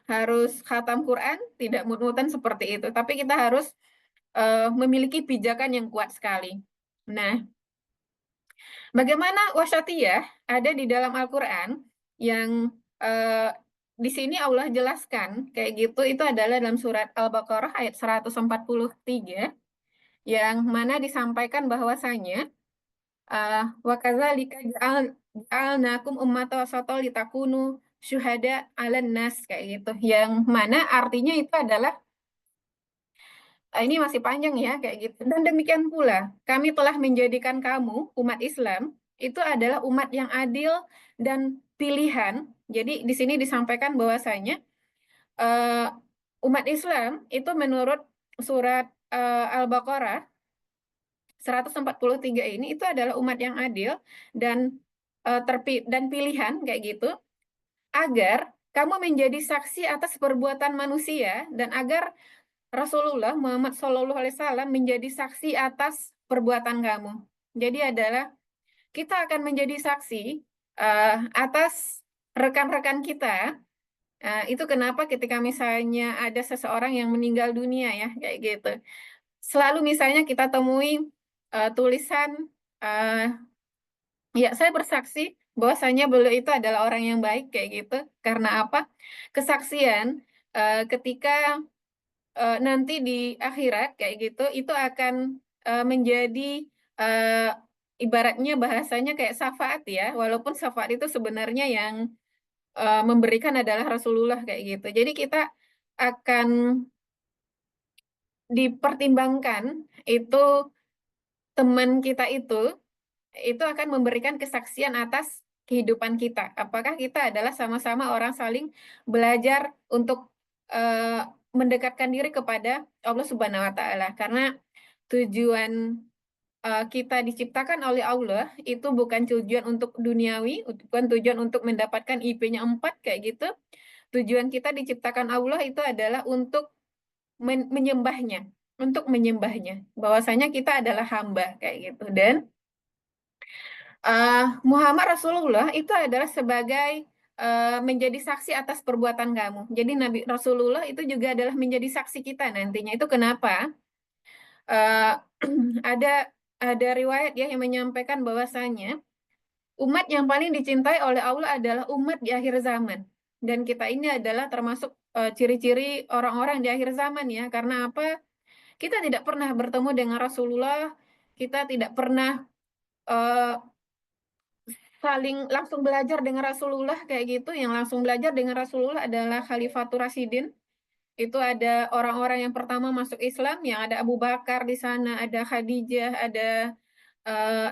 harus khatam Quran, tidak mut-mutan seperti itu. Tapi kita harus memiliki pijakan yang kuat sekali. Nah, bagaimana wasyatiyah ada di dalam Al-Quran yang di sini Allah jelaskan kayak gitu, itu adalah dalam surat Al-Baqarah ayat 143, yang mana disampaikan bahwasanya wa kadzalika ja'alnakum ummatan wasatan litakunu syuhada 'alan nas kayak gitu. Yang mana artinya itu adalah ini masih panjang ya kayak gitu. Dan demikian pula kami telah menjadikan kamu umat Islam itu adalah umat yang adil dan pilihan. Jadi di sini disampaikan bahwasanya umat Islam itu menurut surat Al-Baqarah 143 ini itu adalah umat yang adil dan pilihan kayak gitu, agar kamu menjadi saksi atas perbuatan manusia dan agar Rasulullah Muhammad SAW menjadi saksi atas perbuatan kamu. Jadi adalah kita akan menjadi saksi atas rekan-rekan kita. Itu kenapa ketika misalnya ada seseorang yang meninggal dunia ya kayak gitu, selalu misalnya kita temui tulisan ya saya bersaksi bahwasanya beliau itu adalah orang yang baik kayak gitu. Karena apa? Kesaksian ketika nanti di akhirat kayak gitu itu akan menjadi ibaratnya bahasanya kayak syafaat ya, walaupun syafaat itu sebenarnya yang memberikan adalah Rasulullah kayak gitu. Jadi kita akan dipertimbangkan itu teman kita itu akan memberikan kesaksian atas kehidupan kita. Apakah kita adalah sama-sama orang saling belajar untuk mendekatkan diri kepada Allah Subhanahu wa Ta'ala. Karena tujuan kita diciptakan oleh Allah itu bukan tujuan untuk duniawi, bukan tujuan untuk mendapatkan IP-nya 4 kayak gitu. Tujuan kita diciptakan Allah itu adalah untuk menyembahnya, bahwasanya kita adalah hamba kayak gitu. Dan Muhammad Rasulullah itu adalah sebagai menjadi saksi atas perbuatan kamu. Jadi Nabi Rasulullah itu juga adalah menjadi saksi kita nantinya. Itu kenapa ada riwayat ya yang menyampaikan bahwasanya umat yang paling dicintai oleh Allah adalah umat di akhir zaman. dan kita ini adalah termasuk ciri-ciri orang-orang di akhir zaman ya. Karena apa? Kita tidak pernah bertemu dengan Rasulullah, kita tidak pernah eh, saling langsung belajar dengan Rasulullah kayak gitu. Yang langsung belajar dengan Rasulullah adalah Khalifatur Rasyidin. Itu ada orang-orang yang pertama masuk Islam, yang ada Abu Bakar di sana, ada Khadijah, ada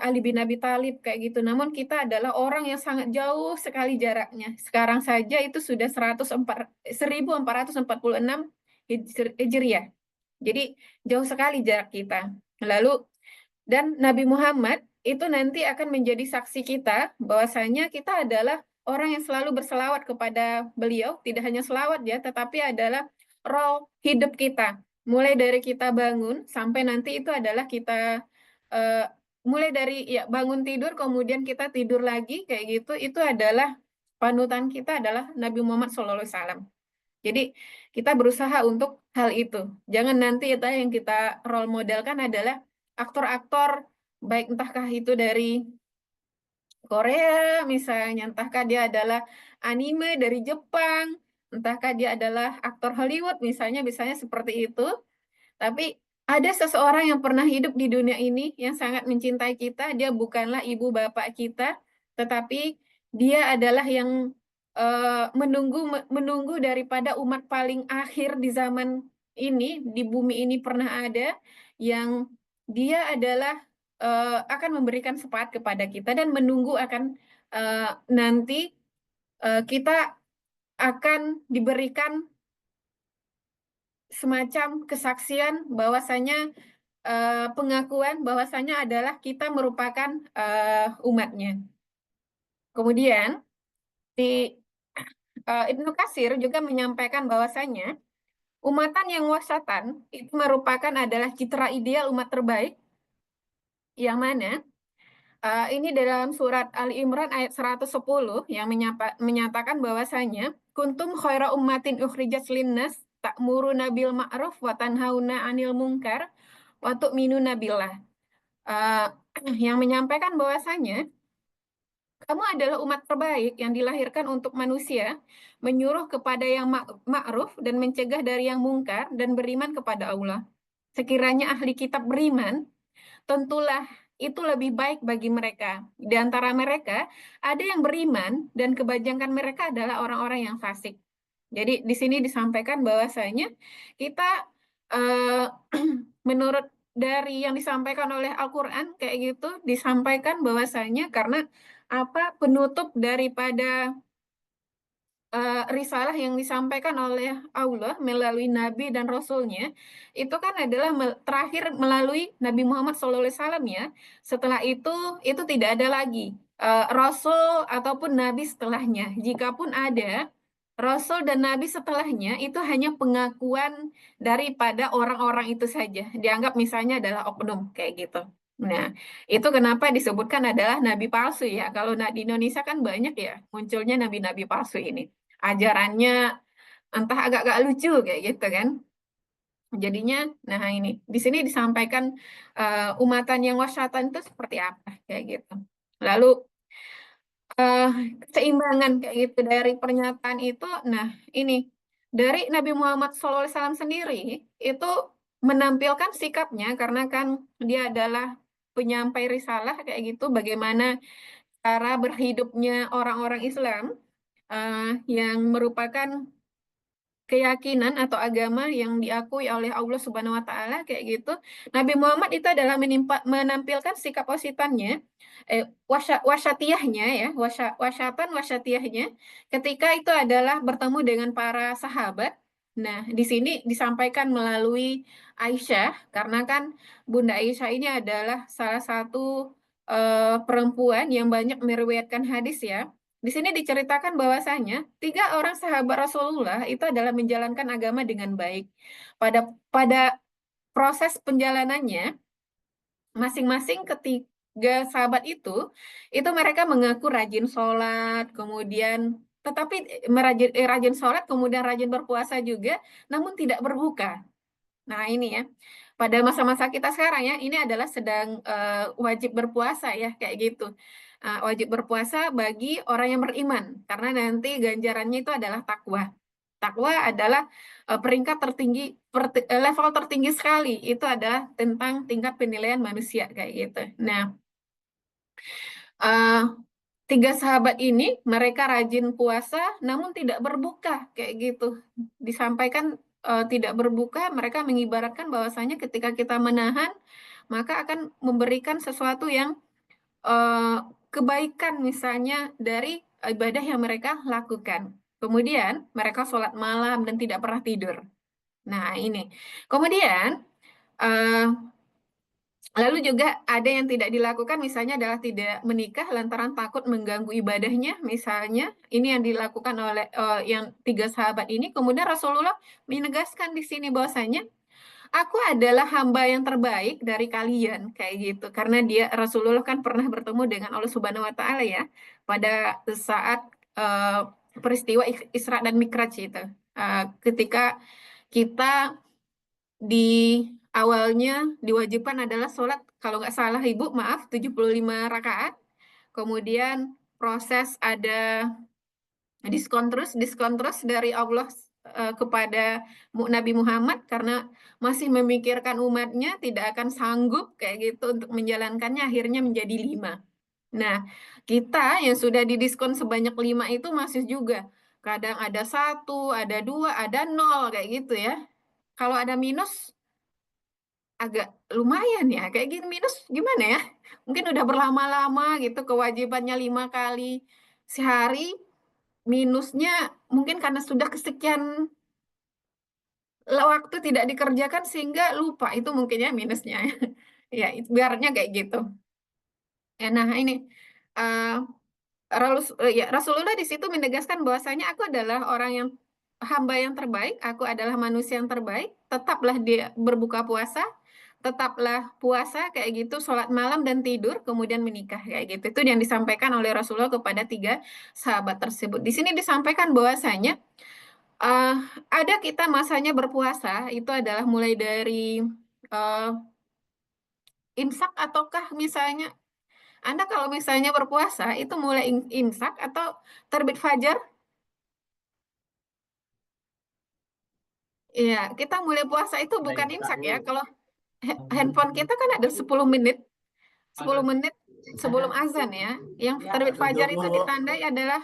Ali bin Abi Thalib kayak gitu. Namun kita adalah orang yang sangat jauh sekali jaraknya. Sekarang saja itu sudah 1446 Hijriah. Jadi jauh sekali jarak kita. Lalu dan Nabi Muhammad itu nanti akan menjadi saksi kita bahwasanya kita adalah orang yang selalu berselawat kepada beliau, tidak hanya selawat ya, tetapi adalah role hidup kita. Mulai dari kita bangun sampai nanti itu adalah kita mulai dari ya bangun tidur kemudian kita tidur lagi kayak gitu, itu adalah panutan kita adalah Nabi Muhammad SAW. Jadi kita berusaha untuk hal itu. Jangan nanti itu yang kita role modelkan adalah aktor-aktor, baik entahkah itu dari Korea misalnya, entahkah dia adalah anime dari Jepang, entahkah dia adalah aktor Hollywood misalnya seperti itu. Tapi ada seseorang yang pernah hidup di dunia ini yang sangat mencintai kita, dia bukanlah ibu bapak kita, tetapi dia adalah yang menunggu daripada umat paling akhir di zaman ini, di bumi ini pernah ada, yang dia adalah akan memberikan syafaat kepada kita dan menunggu akan nanti kita akan diberikan semacam kesaksian bahwasanya pengakuan bahwasanya adalah kita merupakan umatnya. Kemudian di Ibnu Katsir juga menyampaikan bahwasanya umatan yang wasatan itu merupakan adalah citra ideal umat terbaik, yang mana ini dalam surat Ali Imran ayat 110 yang menyatakan bahwasanya kuntum khaira ummatin ukhrijat linnas ta'muruna bil ma'ruf wa tanhauna 'anil munkar wa tu'minuna billah. Yang menyampaikan bahwasanya kamu adalah umat terbaik yang dilahirkan untuk manusia, menyuruh kepada yang ma'ruf dan mencegah dari yang mungkar dan beriman kepada Allah. Sekiranya ahli kitab beriman, tentulah itu lebih baik bagi mereka. Di antara mereka ada yang beriman dan kebanyakan mereka adalah orang-orang yang fasik. Jadi di sini disampaikan bahwasanya kita menurut dari yang disampaikan oleh Al-Qur'an kayak gitu disampaikan bahwasanya karena apa penutup daripada risalah yang disampaikan oleh Allah melalui Nabi dan Rasulnya itu kan adalah terakhir melalui Nabi Muhammad SAW ya. Setelah itu tidak ada lagi Rasul ataupun Nabi setelahnya. Jikapun ada Rasul dan Nabi setelahnya itu hanya pengakuan daripada orang-orang itu saja. Dianggap misalnya adalah oknum kayak gitu. Nah, itu kenapa disebutkan adalah nabi palsu ya. Kalau di Indonesia kan banyak ya munculnya nabi-nabi palsu ini. Ajarannya entah agak-agak lucu kayak gitu kan. Jadinya, nah ini di sini disampaikan umatan yang wasyatan itu seperti apa kayak gitu. Lalu keseimbangan kayak gitu dari pernyataan itu, nah ini dari Nabi Muhammad SAW sendiri itu menampilkan sikapnya karena kan dia adalah penyampai risalah kayak gitu, bagaimana cara berhidupnya orang-orang Islam yang merupakan keyakinan atau agama yang diakui oleh Allah Subhanahu wa taala kayak gitu. Nabi Muhammad itu adalah menampilkan sikap wasitannya, wasyatiyahnya ya, wasyatiyahnya ketika itu adalah bertemu dengan para sahabat. Nah, di sini disampaikan melalui Aisyah karena kan Bunda Aisyah ini adalah salah satu perempuan yang banyak meriwayatkan hadis ya. Di sini diceritakan bahwasanya 3 orang sahabat Rasulullah itu adalah menjalankan agama dengan baik. Pada proses penjalanannya, masing-masing ketiga sahabat itu mereka mengaku rajin sholat, kemudian tetapi rajin sholat, kemudian rajin berpuasa juga, namun tidak berbuka. Nah ini ya, pada masa-masa kita sekarang ya, ini adalah sedang wajib berpuasa ya, kayak gitu. wajib berpuasa bagi orang yang beriman, karena nanti ganjarannya itu adalah takwa. Takwa adalah peringkat tertinggi, level tertinggi sekali. Itu adalah tentang tingkat penilaian manusia kayak gitu. Nah, tiga sahabat ini mereka rajin puasa, namun tidak berbuka kayak gitu. Disampaikan tidak berbuka, mereka mengibaratkan bahwasanya ketika kita menahan, maka akan memberikan sesuatu yang kebaikan misalnya dari ibadah yang mereka lakukan. Kemudian mereka sholat malam dan tidak pernah tidur. Nah ini. Kemudian lalu juga ada yang tidak dilakukan misalnya adalah tidak menikah lantaran takut mengganggu ibadahnya. Misalnya ini yang dilakukan oleh yang tiga sahabat ini. Kemudian Rasulullah menegaskan di sini bahwasanya aku adalah hamba yang terbaik dari kalian kayak gitu, karena Rasulullah kan pernah bertemu dengan Allah Subhanahu Wa Taala ya pada saat peristiwa Isra dan Mi'raj itu. Ketika kita di awalnya diwajibkan adalah sholat, kalau nggak salah Ibu, maaf, 75 rakaat. Kemudian proses ada diskon terus dari Allah kepada Nabi Muhammad karena masih memikirkan umatnya tidak akan sanggup kayak gitu untuk menjalankannya, akhirnya menjadi 5. Nah, kita yang sudah didiskon sebanyak 5 itu masih juga kadang ada 1, ada 2, ada 0 kayak gitu ya. Kalau ada minus agak lumayan ya, kayak gitu minus gimana ya? Mungkin udah berlama-lama gitu kewajibannya 5 kali sehari, minusnya mungkin karena sudah kesekian waktu tidak dikerjakan sehingga lupa, itu mungkin ya minusnya. Ya, biarnya kayak gitu. Ya, nah ini Rasulullah di situ menegaskan bahwasanya aku adalah orang yang hamba yang terbaik, aku adalah manusia yang terbaik, tetaplah dia berbuka puasa, tetaplah puasa kayak gitu, sholat malam dan tidur, kemudian menikah kayak gitu. Itu yang disampaikan oleh Rasulullah kepada tiga sahabat tersebut. Di sini disampaikan bahwasanya ada kita masanya berpuasa, itu adalah mulai dari imsak ataukah misalnya Anda kalau misalnya berpuasa itu mulai imsak atau terbit fajar? Iya, kita mulai puasa itu bukan imsak ya. Kalau handphone kita kan ada 10 menit. 10 menit sebelum azan ya. Yang terbit fajar itu ditandai adalah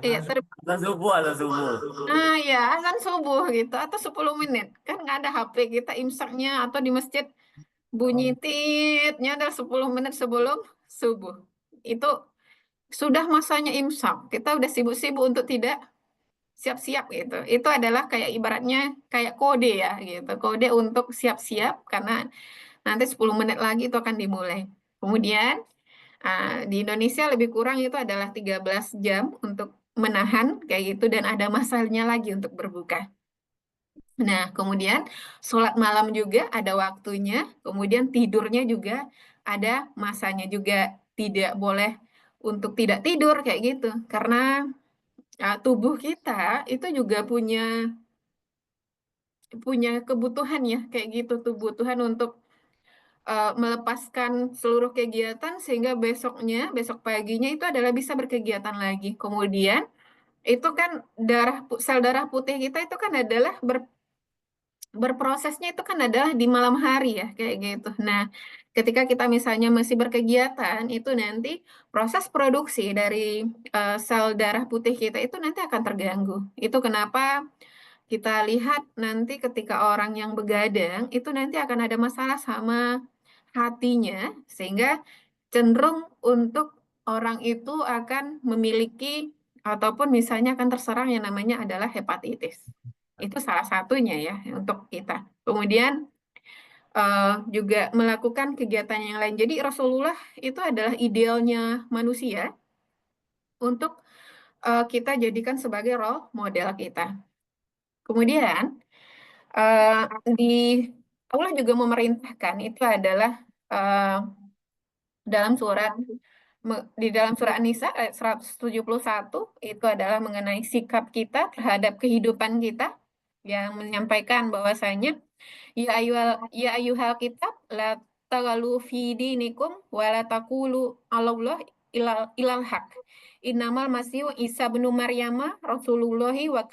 terbit. Azan subuh, azan subuh. Nah ya, azan subuh gitu atau 10 menit. Kan nggak ada HP kita imsaknya atau di masjid bunyi titnya adalah 10 menit sebelum subuh. Itu sudah masanya imsak. Kita udah sibuk-sibuk untuk tidak siap-siap gitu. Itu adalah kayak ibaratnya kayak kode ya gitu. Kode untuk siap-siap karena nanti 10 menit lagi itu akan dimulai. Kemudian di Indonesia lebih kurang itu adalah 13 jam untuk menahan kayak gitu dan ada masanya lagi untuk berbuka. Nah, kemudian sholat malam juga ada waktunya, kemudian tidurnya juga ada masanya juga, tidak boleh untuk tidak tidur kayak gitu karena tubuh kita itu juga punya kebutuhan ya kayak gitu, kebutuhan untuk melepaskan seluruh kegiatan sehingga besok paginya itu adalah bisa berkegiatan lagi. Kemudian itu kan sel darah putih kita itu kan adalah berprosesnya itu kan adalah di malam hari ya kayak gitu. Nah, ketika kita misalnya masih berkegiatan itu nanti proses produksi dari sel darah putih kita itu nanti akan terganggu. Itu kenapa kita lihat nanti ketika orang yang begadang itu nanti akan ada masalah sama hatinya sehingga cenderung untuk orang itu akan memiliki ataupun misalnya akan terserang yang namanya adalah hepatitis. Itu salah satunya ya untuk kita. Kemudian juga melakukan kegiatan yang lain. Jadi Rasulullah itu adalah idealnya manusia untuk kita jadikan sebagai role model kita. Kemudian di Allah juga memerintahkan itu adalah di dalam surat An-Nisa ayat 171 itu adalah mengenai sikap kita terhadap kehidupan kita yang menyampaikan bahwasanya ya ayuhal kitab la taghalu fi dinikum wa la taqulu 'alallah ilal haq. Innamal masihu Isa bin Maryama Rasulullahi wa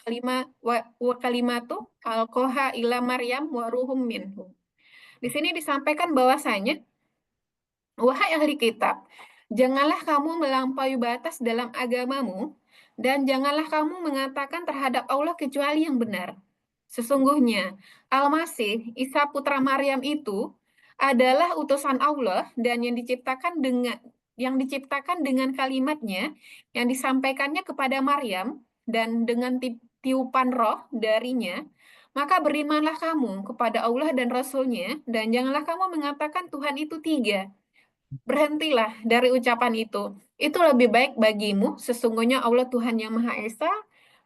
kalimatu alqaha ila Maryam wa ruhum minhu. Di sini disampaikan bahwasanya, wahai ahli kitab, janganlah kamu melampaui batas dalam agamamu, dan janganlah kamu mengatakan terhadap Allah kecuali yang benar. Sesungguhnya, Al-Masih, Isa putra Maryam itu adalah utusan Allah dan yang diciptakan dengan kalimatnya yang disampaikannya kepada Maryam dan dengan tiupan roh darinya. Maka berimanlah kamu kepada Allah dan Rasul-Nya, dan janganlah kamu mengatakan Tuhan itu tiga. Berhentilah dari ucapan itu. Itu lebih baik bagimu. Sesungguhnya Allah Tuhan yang Maha Esa,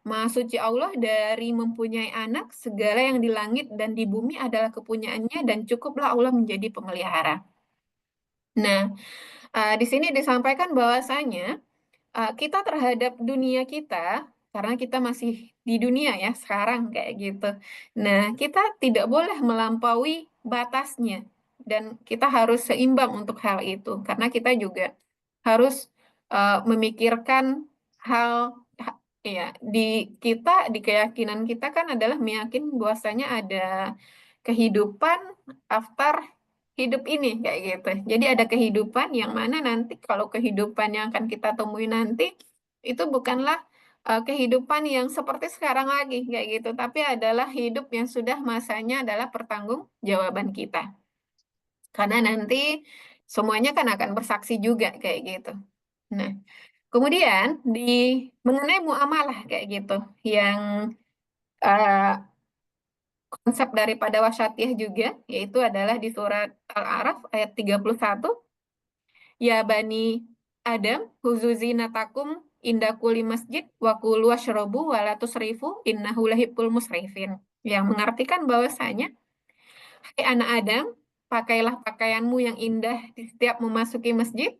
Maha Suci Allah dari mempunyai anak. Segala yang di langit dan di bumi adalah kepunyaannya, dan cukuplah Allah menjadi pemelihara. Nah, di sini disampaikan bahwasanya kita terhadap dunia kita, karena kita masih di dunia ya sekarang kayak gitu. Nah, kita tidak boleh melampaui batasnya, dan kita harus seimbang untuk hal itu, karena kita juga harus memikirkan ya, di keyakinan kita kan adalah meyakini bahwasanya ada kehidupan after hidup ini kayak gitu. Jadi ada kehidupan yang mana nanti kalau kehidupan yang akan kita temui nanti itu bukanlah kehidupan yang seperti sekarang lagi kayak gitu, tapi adalah hidup yang sudah masanya adalah pertanggungjawaban kita. Karena nanti semuanya kan akan bersaksi juga kayak gitu. Nah, kemudian mengenai muamalah kayak gitu yang konsep daripada wasyatiyah juga, yaitu adalah di surat Al-A'raf ayat 31. Ya Bani Adam, huzuzi natakum inda kulli masjid wa kulu washrabu wa la tusrifu innahu lahibbul musrifin. Yang mengartikan bahwasanya, hai anak Adam, pakailah pakaianmu yang indah di setiap memasuki masjid,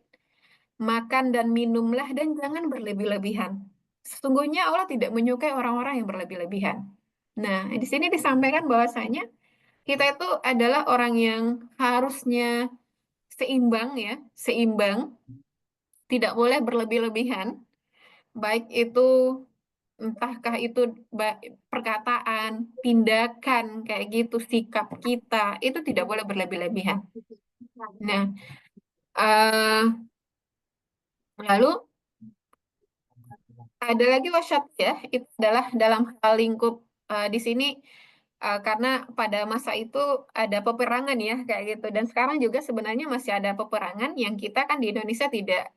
makan dan minumlah dan jangan berlebih-lebihan. Sesungguhnya Allah tidak menyukai orang-orang yang berlebih-lebihan. Nah, di sini disampaikan bahwasanya kita itu adalah orang yang harusnya seimbang ya, seimbang, tidak boleh berlebih-lebihan, baik itu entahkah itu perkataan, tindakan kayak gitu, sikap kita itu tidak boleh berlebih-lebihan. Nah, lalu ada lagi wasyatiyah, itu adalah dalam hal lingkup di sini karena pada masa itu ada peperangan ya kayak gitu, dan sekarang juga sebenarnya masih ada peperangan yang kita kan di Indonesia tidak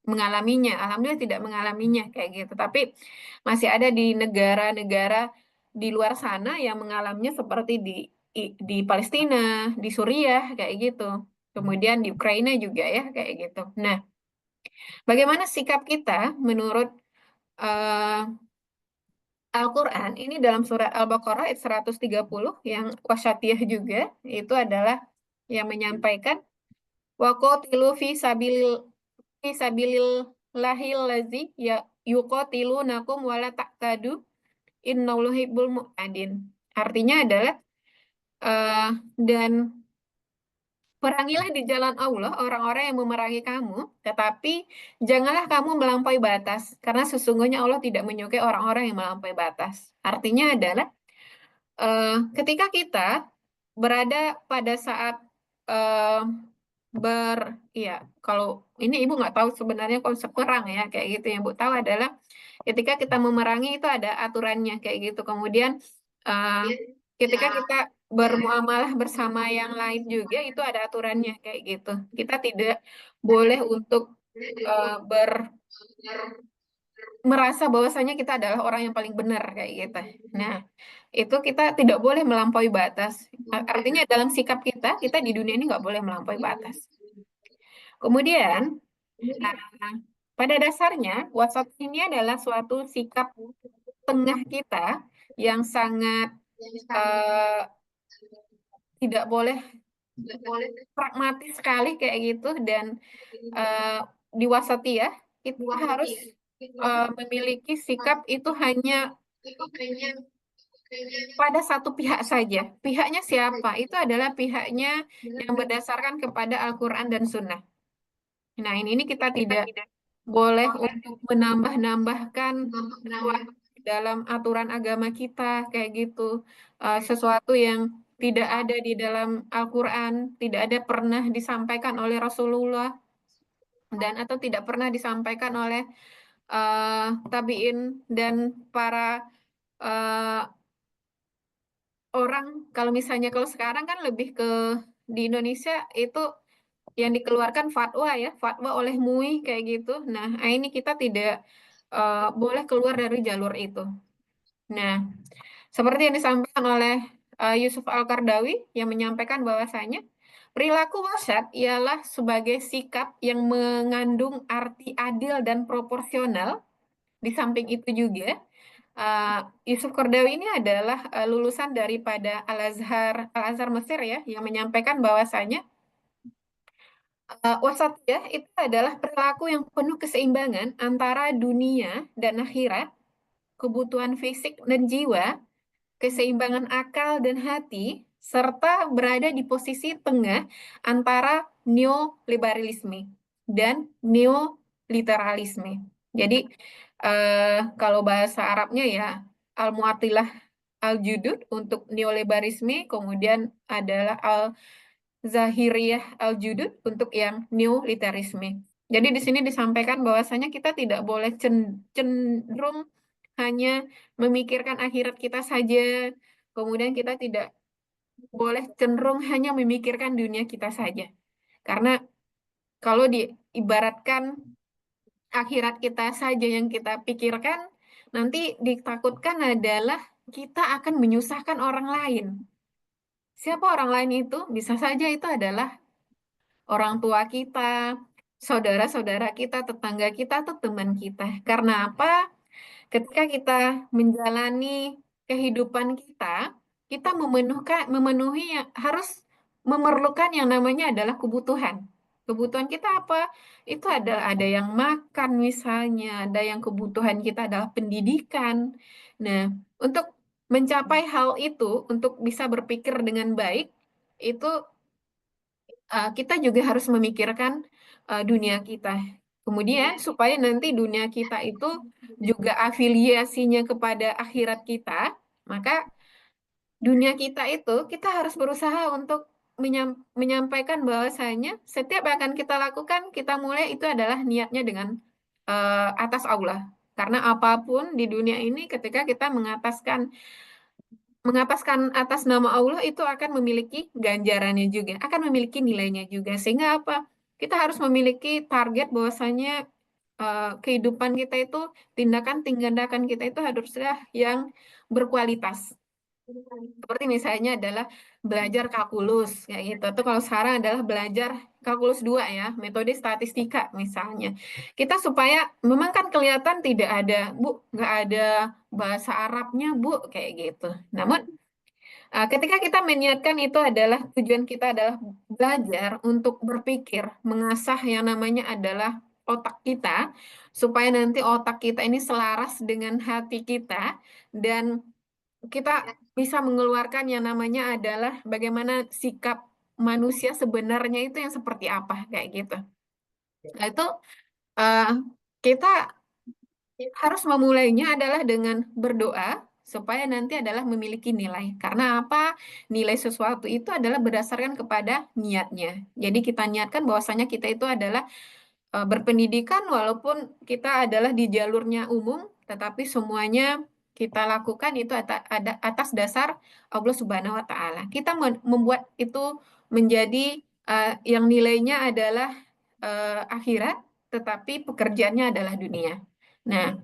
mengalaminya, alhamdulillah tidak mengalaminya kayak gitu, tapi masih ada di negara-negara di luar sana yang mengalaminya seperti di Palestina, di Suriah kayak gitu, kemudian di Ukraina juga ya kayak gitu. Nah, bagaimana sikap kita menurut Al-Quran ini dalam surat Al-Baqarah ayat 130 yang wasyatiyah juga, itu adalah yang menyampaikan waqatilu fi sabilillahil ladzi yuqatilunakum wala taqtadu innallaha yuhibbul mu'tadin. Artinya adalah dan perangilah di jalan Allah orang-orang yang memerangi kamu, tetapi janganlah kamu melampaui batas, karena sesungguhnya Allah tidak menyukai orang-orang yang melampaui batas. Artinya adalah ketika kita berada pada saat kalau ini Ibu nggak tahu sebenarnya konsep perang ya kayak gitu, yang Ibu tahu adalah ketika kita memerangi itu ada aturannya kayak gitu. Kemudian ketika kita bermuamalah bersama yang lain juga itu ada aturannya kayak gitu. Kita tidak boleh untuk merasa bahwasanya kita adalah orang yang paling benar kayak gitu. Nah, itu kita tidak boleh melampaui batas. Artinya dalam sikap kita di dunia ini nggak boleh melampaui batas. Kemudian, pada dasarnya wasat ini adalah suatu sikap tengah kita yang sangat tidak boleh pragmatis sekali kayak gitu, dan di wasatiyah kita harus memiliki sikap itu hanya pada satu pihak saja. Pihaknya siapa? Itu adalah pihaknya yang berdasarkan kepada Al-Quran dan Sunnah. Nah, ini kita tidak boleh untuk menambah-nambahkan sesuatu dalam aturan agama kita, kayak gitu. Sesuatu yang tidak ada di dalam Al-Quran, tidak ada pernah disampaikan oleh Rasulullah, dan atau tidak pernah disampaikan oleh tabiin dan para eh, orang. Kalau misalnya kalau sekarang kan lebih ke di Indonesia itu yang dikeluarkan fatwa ya, fatwa oleh MUI kayak gitu. Nah, ini kita tidak boleh keluar dari jalur itu. Nah, seperti yang disampaikan oleh Yusuf Al-Qardawi yang menyampaikan bahwasanya perilaku wasyat ialah sebagai sikap yang mengandung arti adil dan proporsional. Di samping itu juga, Yusuf Qardawi ini adalah lulusan daripada Al-Azhar Mesir ya, yang menyampaikan bahwasanya wasatiyah itu adalah perilaku yang penuh keseimbangan antara dunia dan akhirat, kebutuhan fisik dan jiwa, keseimbangan akal dan hati, serta berada di posisi tengah antara neoliberalisme dan neoliteralisme. Jadi, kalau bahasa Arabnya ya, al-mu'attilah al-judud untuk neoliberalisme, kemudian adalah al-zahiriyah al-judud untuk yang neoliteralisme. Jadi di sini disampaikan bahwasanya kita tidak boleh cenderung hanya memikirkan akhirat kita saja, kemudian kita tidak boleh cenderung hanya memikirkan dunia kita saja. Karena kalau diibaratkan akhirat kita saja yang kita pikirkan, nanti ditakutkan adalah kita akan menyusahkan orang lain. Siapa orang lain itu? Bisa saja itu adalah orang tua kita, saudara-saudara kita, tetangga kita, atau teman kita. Karena apa? Ketika kita menjalani kehidupan kita, kita memenuhi harus memerlukan yang namanya adalah kebutuhan. Kebutuhan kita apa? Itu ada yang makan misalnya, ada yang kebutuhan kita adalah pendidikan. Nah, untuk mencapai hal itu, untuk bisa berpikir dengan baik, itu kita juga harus memikirkan dunia kita. Kemudian supaya nanti dunia kita itu juga afiliasinya kepada akhirat kita, maka dunia kita itu kita harus berusaha untuk menyampaikan bahwasanya setiap yang akan kita lakukan, kita mulai itu adalah niatnya dengan atas Allah. Karena apapun di dunia ini ketika kita mengataskan atas nama Allah itu akan memiliki ganjarannya juga, akan memiliki nilainya juga. Sehingga apa? Kita harus memiliki target bahwasanya kehidupan kita itu, tindakan kita itu haruslah yang berkualitas. Seperti misalnya adalah belajar kalkulus, kayak gitu. Atau kalau sekarang adalah belajar kalkulus 2 ya, metode statistika misalnya. Kita supaya, memang kan kelihatan tidak ada, Bu, nggak ada bahasa Arabnya, Bu, kayak gitu. Namun, ketika kita meniatkan itu adalah, tujuan kita adalah belajar untuk berpikir, mengasah yang namanya adalah otak kita, supaya nanti otak kita ini selaras dengan hati kita, dan kita bisa mengeluarkan yang namanya adalah bagaimana sikap manusia sebenarnya itu yang seperti apa kayak gitu. Nah, itu eh, kita harus memulainya adalah dengan berdoa supaya nanti adalah memiliki nilai. Karena apa? Nilai sesuatu itu adalah berdasarkan kepada niatnya. Jadi kita niatkan bahwasanya kita itu adalah berpendidikan walaupun kita adalah di jalurnya umum, tetapi semuanya kita lakukan itu ada atas dasar Allah Subhanahu wa Ta'ala. Kita membuat itu menjadi yang nilainya adalah akhirat, tetapi pekerjaannya adalah dunia. Nah,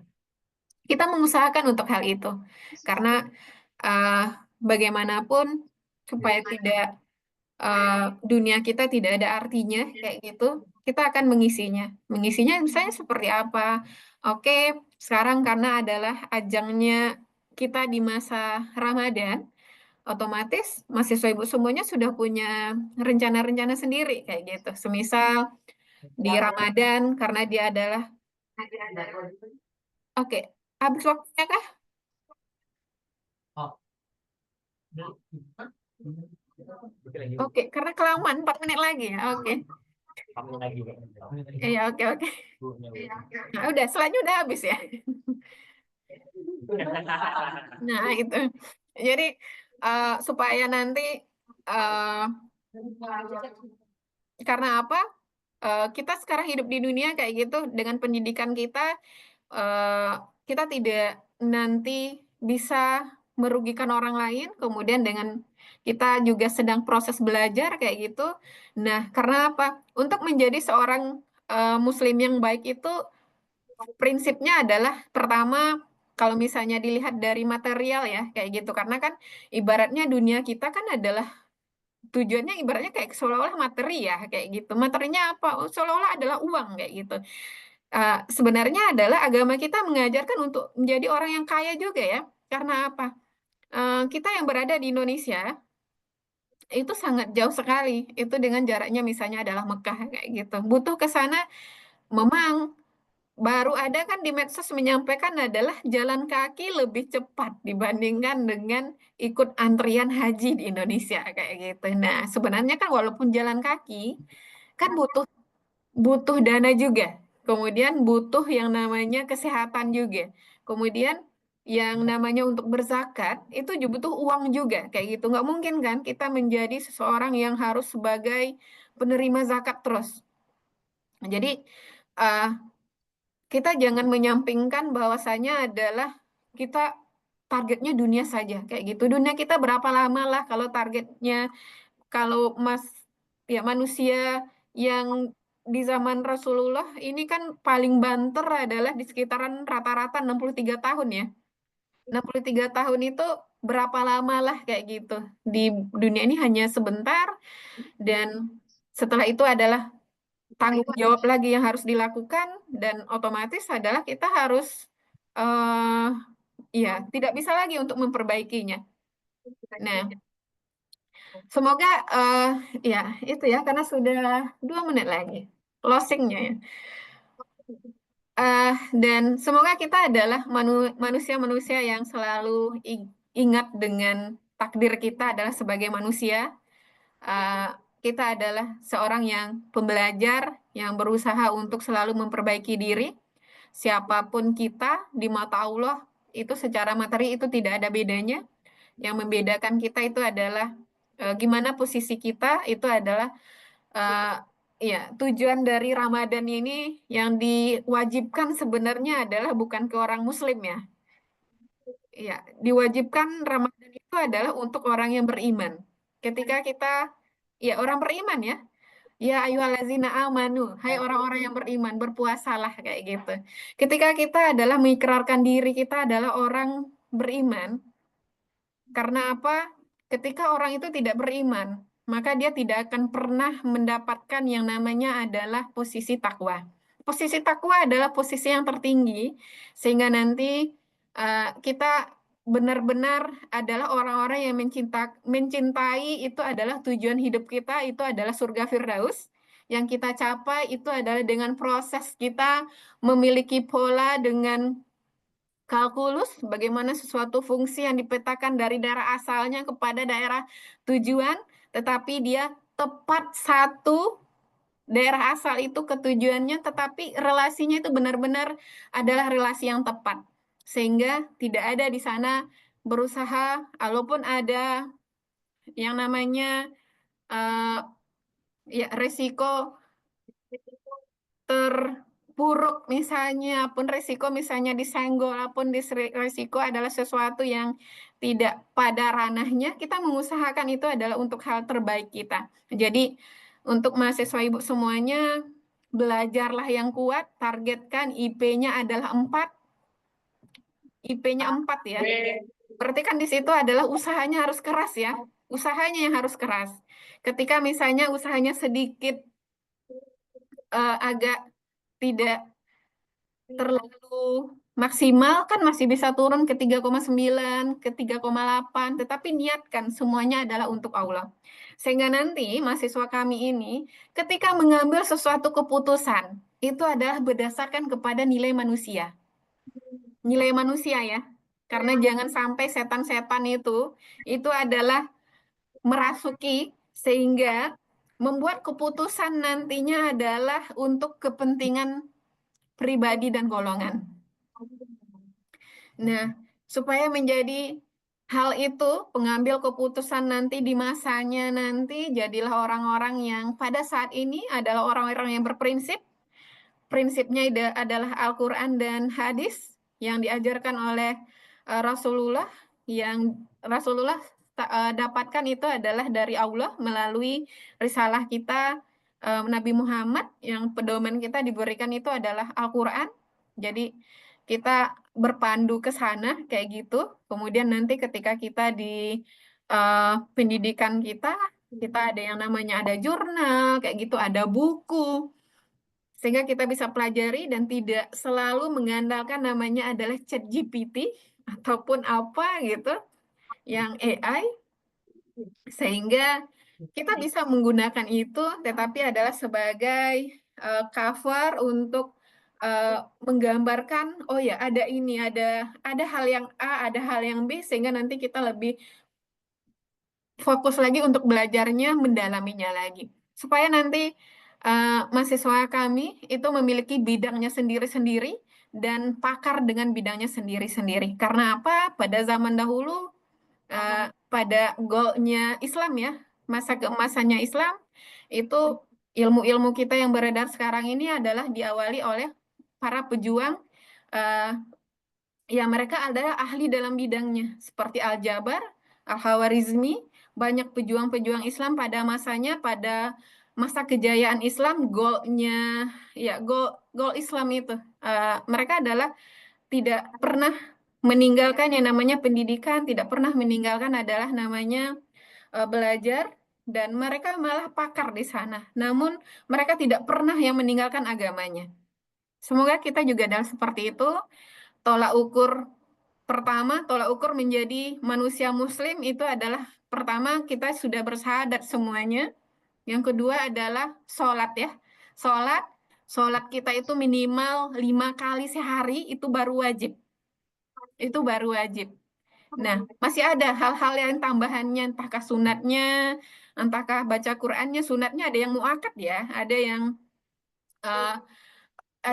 kita mengusahakan untuk hal itu karena uh, bagaimanapun supaya tidak dunia kita tidak ada artinya kayak gitu, kita akan mengisinya. Mengisinya misalnya seperti apa? Oke, sekarang karena adalah ajangnya kita di masa Ramadan, otomatis mahasiswa ibu semuanya sudah punya rencana-rencana sendiri kayak gitu. Semisal di Ramadan karena dia adalah oke, habis waktunya kah? Oke, karena kelamaan 4 menit lagi ya. Oke. Iya, oke. Nah, udah, slide-nya udah habis ya. Nah, itu. Jadi supaya nanti karena apa? Kita sekarang hidup di dunia kayak gitu dengan pendidikan kita, kita tidak nanti bisa merugikan orang lain, kemudian dengan kita juga sedang proses belajar kayak gitu. Nah, karena apa? Untuk menjadi seorang Muslim yang baik itu prinsipnya adalah pertama kalau misalnya dilihat dari material ya kayak gitu, karena kan ibaratnya dunia kita kan adalah tujuannya ibaratnya kayak seolah-olah materi ya kayak gitu. Materinya apa? Oh, seolah-olah adalah uang kayak gitu. Sebenarnya adalah agama kita mengajarkan untuk menjadi orang yang kaya juga ya. Karena apa? Kita yang berada di Indonesia itu sangat jauh sekali. Itu dengan jaraknya misalnya adalah Mekah kayak gitu. Butuh ke sana memang baru ada kan di medsos menyampaikan adalah jalan kaki lebih cepat dibandingkan dengan ikut antrian haji di Indonesia kayak gitu. Nah, sebenarnya kan walaupun jalan kaki kan butuh butuh dana juga. Kemudian butuh yang namanya kesehatan juga. Kemudian yang namanya untuk berzakat itu juga butuh uang juga kayak gitu. Nggak mungkin kan kita menjadi seseorang yang harus sebagai penerima zakat terus. Jadi eh, kita jangan menyampingkan bahwasanya adalah kita targetnya dunia saja kayak gitu. Dunia kita berapa lama lah kalau targetnya kalau manusia yang di zaman Rasulullah ini kan paling banter adalah di sekitaran rata-rata 63 tahun ya. 63 tahun itu berapa lama lah kayak gitu. Di dunia ini hanya sebentar dan setelah itu adalah tanggung jawab lagi yang harus dilakukan dan otomatis adalah kita harus ya tidak bisa lagi untuk memperbaikinya. Nah, semoga ya itu ya karena sudah 2 menit lagi closingnya ya. Dan semoga kita adalah manusia-manusia yang selalu ingat dengan takdir kita adalah sebagai manusia. Kita adalah seorang yang pembelajar yang berusaha untuk selalu memperbaiki diri. Siapapun kita di mata Allah itu secara materi itu tidak ada bedanya. Yang membedakan kita itu adalah gimana posisi kita itu adalah ya tujuan dari Ramadan ini yang diwajibkan sebenarnya adalah bukan ke orang Muslim ya. Ya, diwajibkan Ramadan itu adalah untuk orang yang beriman. Ketika kita ya orang beriman ya. Ya ayyuhallazina amanu, hai orang-orang yang beriman, berpuasalah kayak gitu. Ketika kita adalah mengikrarkan diri kita adalah orang beriman, karena apa? Ketika orang itu tidak beriman, maka dia tidak akan pernah mendapatkan yang namanya adalah posisi takwa. Posisi takwa adalah posisi yang tertinggi, sehingga nanti kita benar-benar adalah orang-orang yang mencintai itu adalah tujuan hidup kita, itu adalah surga Firdaus. Yang kita capai itu adalah dengan proses kita memiliki pola dengan kalkulus, bagaimana sesuatu fungsi yang dipetakan dari daerah asalnya kepada daerah tujuan, tetapi dia tepat satu daerah asal itu ke tujuannya, tetapi relasinya itu benar-benar adalah relasi yang tepat. Sehingga tidak ada di sana berusaha, walaupun ada yang namanya ya resiko terpuruk misalnya pun resiko misalnya disenggol pun resiko adalah sesuatu yang tidak pada ranahnya, kita mengusahakan itu adalah untuk hal terbaik kita. Jadi untuk mahasiswa ibu semuanya, belajarlah yang kuat, targetkan IP-nya adalah 4. IP-nya 4 ya. Berarti kan di situ adalah usahanya harus keras ya. Usahanya yang harus keras. Ketika misalnya usahanya sedikit agak tidak terlalu maksimal kan masih bisa turun ke 3,9, ke 3,8, tetapi niatkan semuanya adalah untuk Allah. Sehingga nanti mahasiswa kami ini ketika mengambil sesuatu keputusan, itu adalah berdasarkan kepada nilai manusia. Nilai manusia ya. Karena jangan sampai setan-setan itu adalah merasuki sehingga membuat keputusan nantinya adalah untuk kepentingan pribadi dan golongan. Nah, supaya menjadi hal itu, pengambil keputusan nanti di masanya nanti, jadilah orang-orang yang pada saat ini adalah orang-orang yang berprinsip. Prinsipnya adalah Al-Quran dan hadis yang diajarkan oleh Rasulullah, yang Rasulullah dapatkan itu adalah dari Allah melalui risalah kita Nabi Muhammad, yang pedoman kita diberikan itu adalah Al-Quran. Jadi kita berpandu ke sana kayak gitu. Kemudian nanti ketika kita di pendidikan kita ada yang namanya ada jurnal kayak gitu, ada buku, sehingga kita bisa pelajari dan tidak selalu mengandalkan namanya adalah ChatGPT ataupun apa gitu yang AI, sehingga kita bisa menggunakan itu tetapi adalah sebagai cover untuk menggambarkan, oh ya ada ini, ada hal yang A, ada hal yang B, sehingga nanti kita lebih fokus lagi untuk belajarnya, mendalaminya lagi. Supaya nanti mahasiswa kami itu memiliki bidangnya sendiri-sendiri dan pakar dengan bidangnya sendiri-sendiri. Karena apa? Pada zaman dahulu, pada goalnya Islam ya, masa keemasannya Islam, itu ilmu-ilmu kita yang beredar sekarang ini adalah diawali oleh para pejuang ya mereka adalah ahli dalam bidangnya, seperti Al-Jabar, Al-Khawarizmi, banyak pejuang-pejuang Islam pada masanya, pada masa kejayaan Islam, goalnya ya goal Islam itu mereka adalah tidak pernah meninggalkan yang namanya pendidikan, tidak pernah meninggalkan adalah namanya belajar, dan mereka malah pakar di sana. Namun mereka tidak pernah yang meninggalkan agamanya. Semoga kita juga adalah seperti itu. Tolak ukur pertama, tolak ukur menjadi manusia muslim itu adalah pertama kita sudah bersahadat semuanya. Yang kedua adalah sholat ya. Sholat kita itu minimal 5 kali sehari, itu baru wajib. Itu baru wajib. Nah, masih ada hal-hal yang tambahannya, entahkah sunatnya, entahkah baca Qur'annya. Sunatnya ada yang muakkad ya, ada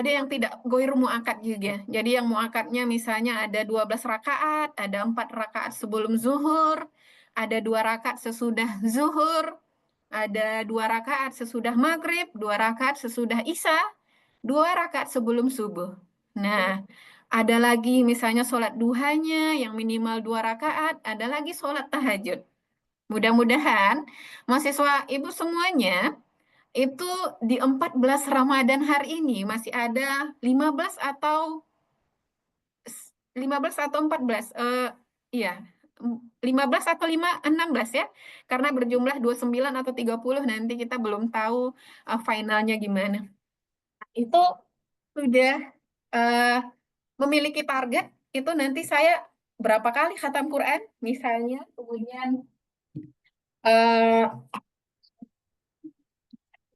yang tidak goir muakkad juga. Jadi yang muakkadnya misalnya ada 12 rakaat, ada 4 rakaat sebelum zuhur, ada 2 rakaat sesudah zuhur, ada 2 rakaat sesudah maghrib, 2 rakaat sesudah isya, 2 rakaat sebelum subuh. Nah, ada lagi misalnya sholat duhanya yang minimal 2 rakaat, ada lagi sholat tahajud. Mudah-mudahan mahasiswa ibu semuanya itu di 14 Ramadan hari ini masih ada 15 atau 14 iya 15 atau 16 ya, karena berjumlah 29 atau 30 nanti kita belum tahu finalnya gimana. Itu sudah memiliki target, itu nanti saya berapa kali khatam Quran misalnya, kemudian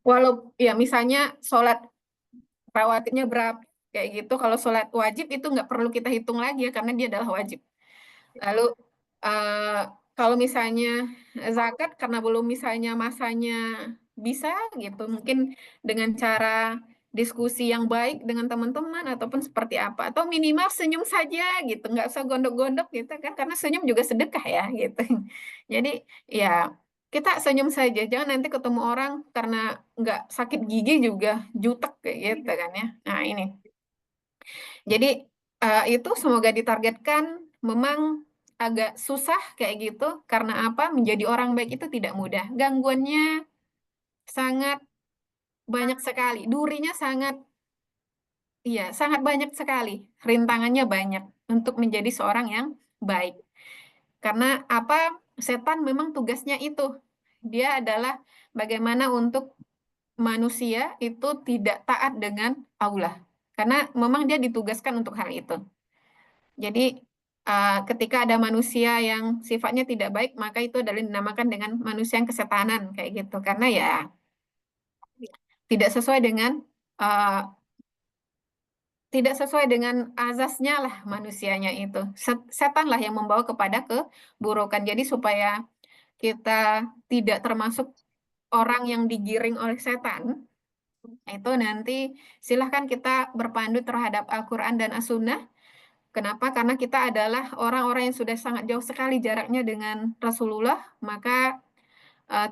walau ya misalnya sholat rawatibnya berapa kayak gitu. Kalau sholat wajib itu nggak perlu kita hitung lagi ya, karena dia adalah wajib. Lalu kalau misalnya zakat karena belum misalnya masanya bisa gitu, mungkin dengan cara diskusi yang baik dengan teman-teman ataupun seperti apa, atau minimal senyum saja gitu, nggak usah gondok-gondok gitu kan, karena senyum juga sedekah ya gitu. Jadi ya kita senyum saja, jangan nanti ketemu orang karena nggak sakit gigi juga jutek kayak gitu kan ya. Nah ini, jadi itu semoga ditargetkan. Memang agak susah kayak gitu, karena apa? Menjadi orang baik itu tidak mudah. Gangguannya sangat banyak sekali, durinya sangat banyak sekali, rintangannya banyak untuk menjadi seorang yang baik. Karena apa? Setan memang tugasnya itu. Dia adalah bagaimana untuk manusia itu tidak taat dengan Allah. Karena memang dia ditugaskan untuk hal itu. Jadi ketika ada manusia yang sifatnya tidak baik, maka itu adalah dinamakan dengan manusia yang kesetanan kayak gitu. Karena ya tidak sesuai dengan tidak sesuai dengan azasnya lah manusianya itu. Setan lah yang membawa kepada keburukan. Jadi supaya kita tidak termasuk orang yang digiring oleh setan, itu nanti silahkan kita berpandu terhadap Al-Quran dan As-Sunnah. Kenapa? Karena kita adalah orang-orang yang sudah sangat jauh sekali jaraknya dengan Rasulullah, maka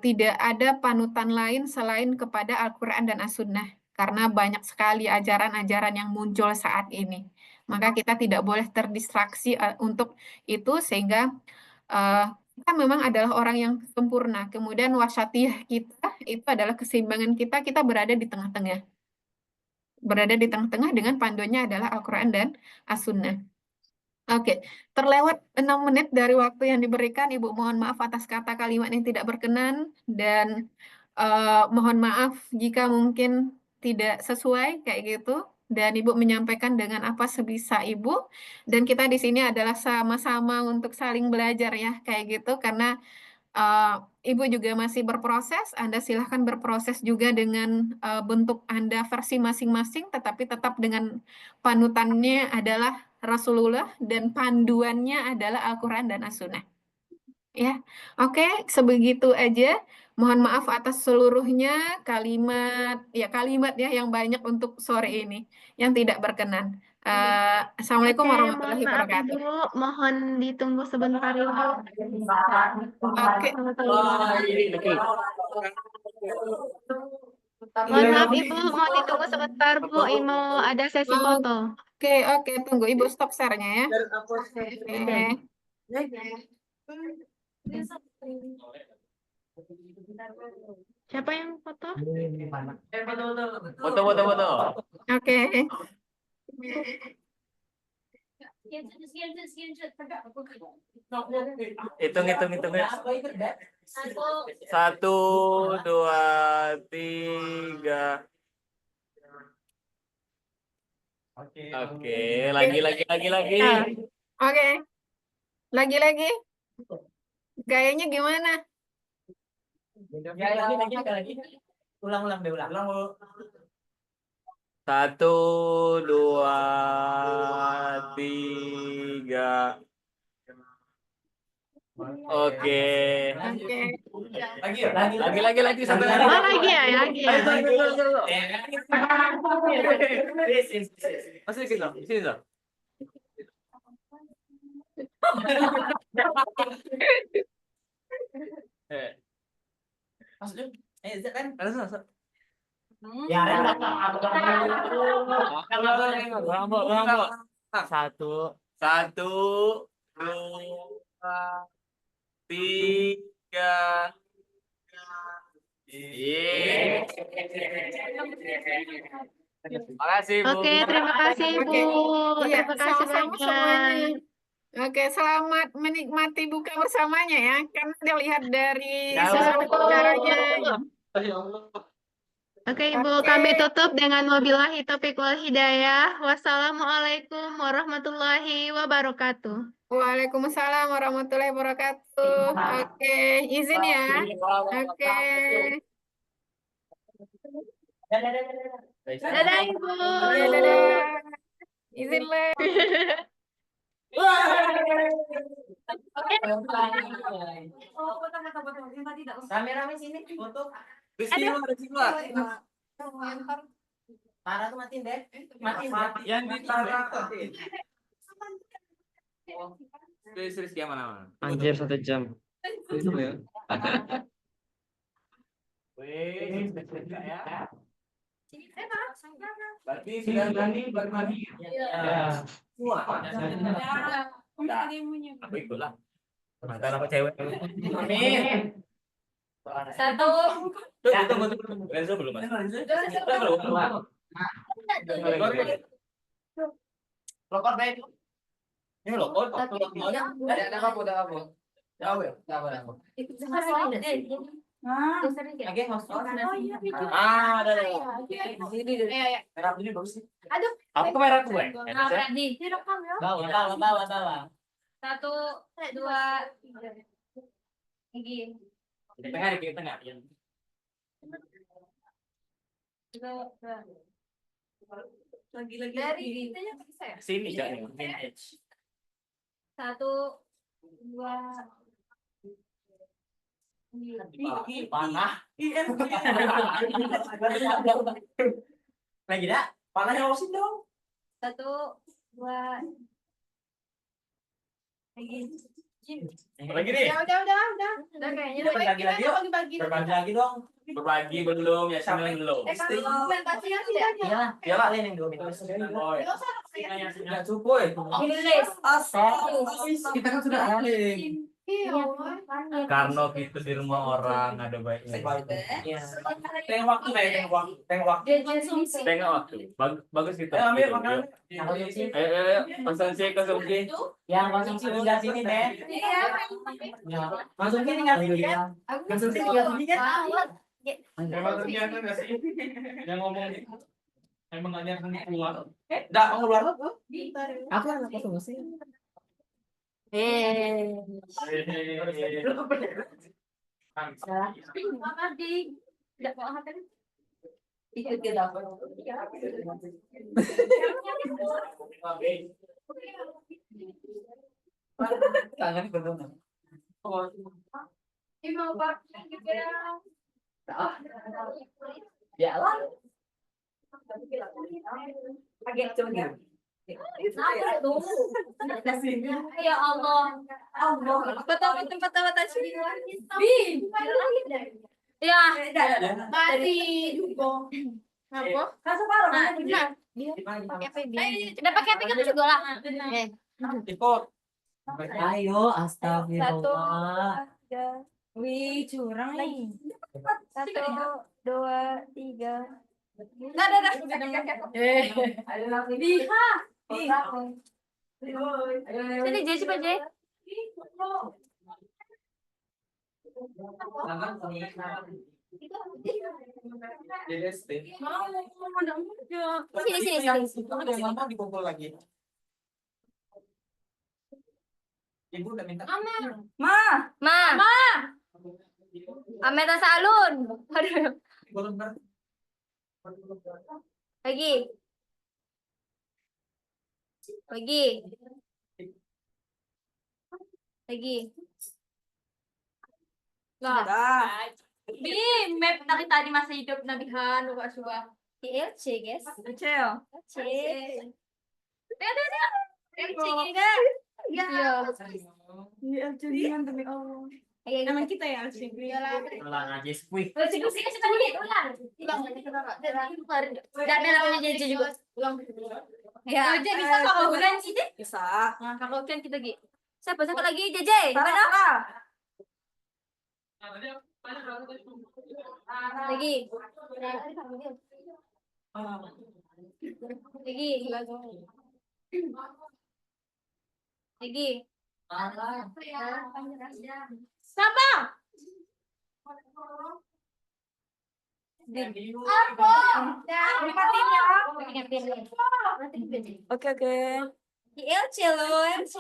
tidak ada panutan lain selain kepada Al-Quran dan As-Sunnah. Karena banyak sekali ajaran-ajaran yang muncul saat ini. Maka kita tidak boleh terdistraksi untuk itu, sehingga kita memang adalah orang yang sempurna. Kemudian wasatiyah kita, itu adalah keseimbangan kita berada di tengah-tengah. Berada di tengah-tengah dengan panduannya adalah Al-Quran dan As-Sunnah. Oke, terlewat 6 menit dari waktu yang diberikan. Ibu mohon maaf atas kata kalimat yang tidak berkenan dan mohon maaf jika mungkin tidak sesuai kayak gitu. Dan Ibu menyampaikan dengan apa sebisa Ibu. Dan kita di sini adalah sama-sama untuk saling belajar ya kayak gitu, karena Ibu juga masih berproses. Anda silahkan berproses juga dengan bentuk Anda versi masing-masing, tetapi tetap dengan panutannya adalah Rasulullah dan panduannya adalah Al-Quran dan As-Sunnah. Ya, oke, sebegitu aja. Mohon maaf atas seluruhnya kalimat ya yang banyak untuk sore ini yang tidak berkenan. Assalamualaikum Oke, warahmatullahi mohon maaf wabarakatuh. Ibu, mohon ditunggu sebentar Ibu. Oke. Mohon maaf Ibu, mau ditunggu sebentar Bu, mau ada sesi foto. Oke, tunggu Ibu stop share-nya ya. Oke. Siapa yang foto? Foto. Oke. Hitung. 1, 2, 3. Oke, lagi. Ah, Oke. Lagi. Gayanya gimana? Lagi. Ulang deh. 1, 2, 3. Oke. Lagi. Sampai lagi. Oh lagi ya. Masih sini dong. Maksudnya, kan? Ya, Satu, 2, 3. Makasih Bu. Oke, terima kasih Bu. Iya, Terima kasih sama-sama semuanya. banyak. Oke, selamat menikmati buka bersamanya ya. Karena dilihat dari Ya, sesuatu caranya. Oke Ibu, Oke. kami tutup dengan wabillahi taufiq wal hidayah. Wassalamualaikum warahmatullahi wabarakatuh. Waalaikumsalam warahmatullahi wabarakatuh. Oke, izin ya. Oke. Dadah Ibu. Ya, dadah. Izin Le. Rame-rame sini foto. Rizky luar. Tara tuh matiin deh. Yang di Tara. Rizky yang mana? Anjir 1 jam. Wih, ya. Berarti sudah berani. Ya. Semua. Aku ikutlah. Mantan apa cewek? Amin. 1. Tunggu. Renzo belum mas? Belum. Lokor baik. Ini lokor. Ada apa? Jauh ya? Oke, host. Ada. Merah ini bagus sih. Aduh. Apa ke merah gue? Direkam ya. Bawa. 1, 2, 3. Lagi. Di tengah. Lagi-lagi. Dari kitanya bisa ya? Sini jangan vintage. 1, 2, Panah. Lagi dah. Panahnya osin dong. 1, 2. Lagi nih. Udah kayaknya. Lagi-lagi yuk. Bagi-bagi. Berbagi lagi dong. Berbagi belum ya, sambil belum. Dokumentasi kan tidak? Ya lah, ini dulu. Enggak cukup. Tulis. Kita kan sudah saling. Iya. Karena gitu di rumah orang ada baiknya. Tengok waktu, tengok waktu. Konsumsi. Tengok waktu. Bagus gitu. Ambil makanan. Ayo, konsumsi. Yang konsumsi tinggal sini, Teh. Iya. Konsumsi tinggal sini kan? Konsumsi tinggal sini kan? Emang ternyata nggak sih? Yang ngomong emang nggak nyari keluar. Dah, mau keluar. Aku anak konsumsi. Mama di tidak mau makan. Ikut ke dapur. Tangan betul. Ini mau Pak. Ya lah. Agak coba. Ya Allah. Betul tempat sini. Ya. Mati juga. Apa? Pakai PB. Udah pakai PB kan juga lah. Ikut. Ayo, astagfirullah. Wih, curang nih. 1, 2, 3. Ada. Sini Jesse Pak Jay. Mama dipukul lagi. Ibu udah minta. Ma. Ameta salun. Aduh. Belum kan? Lagi. Lah. Bim, map dari tadi masa hidup Nabi Han, lupa suah. ILC, guys. ILC. Ada. ILC gini Ya. ILC dengan demi Allah. Emang kita ya ILC. Ulang aja squeak. Ulang. Dan namanya JJ juga. Ulang. Ya. JJ bisa kakak gunain sih deh. Bisa. Nah, kakak gunain kita Gi. Siapa lagi JJ? Mana? Lagi. Siapa? Oke. ILC loh, ILC.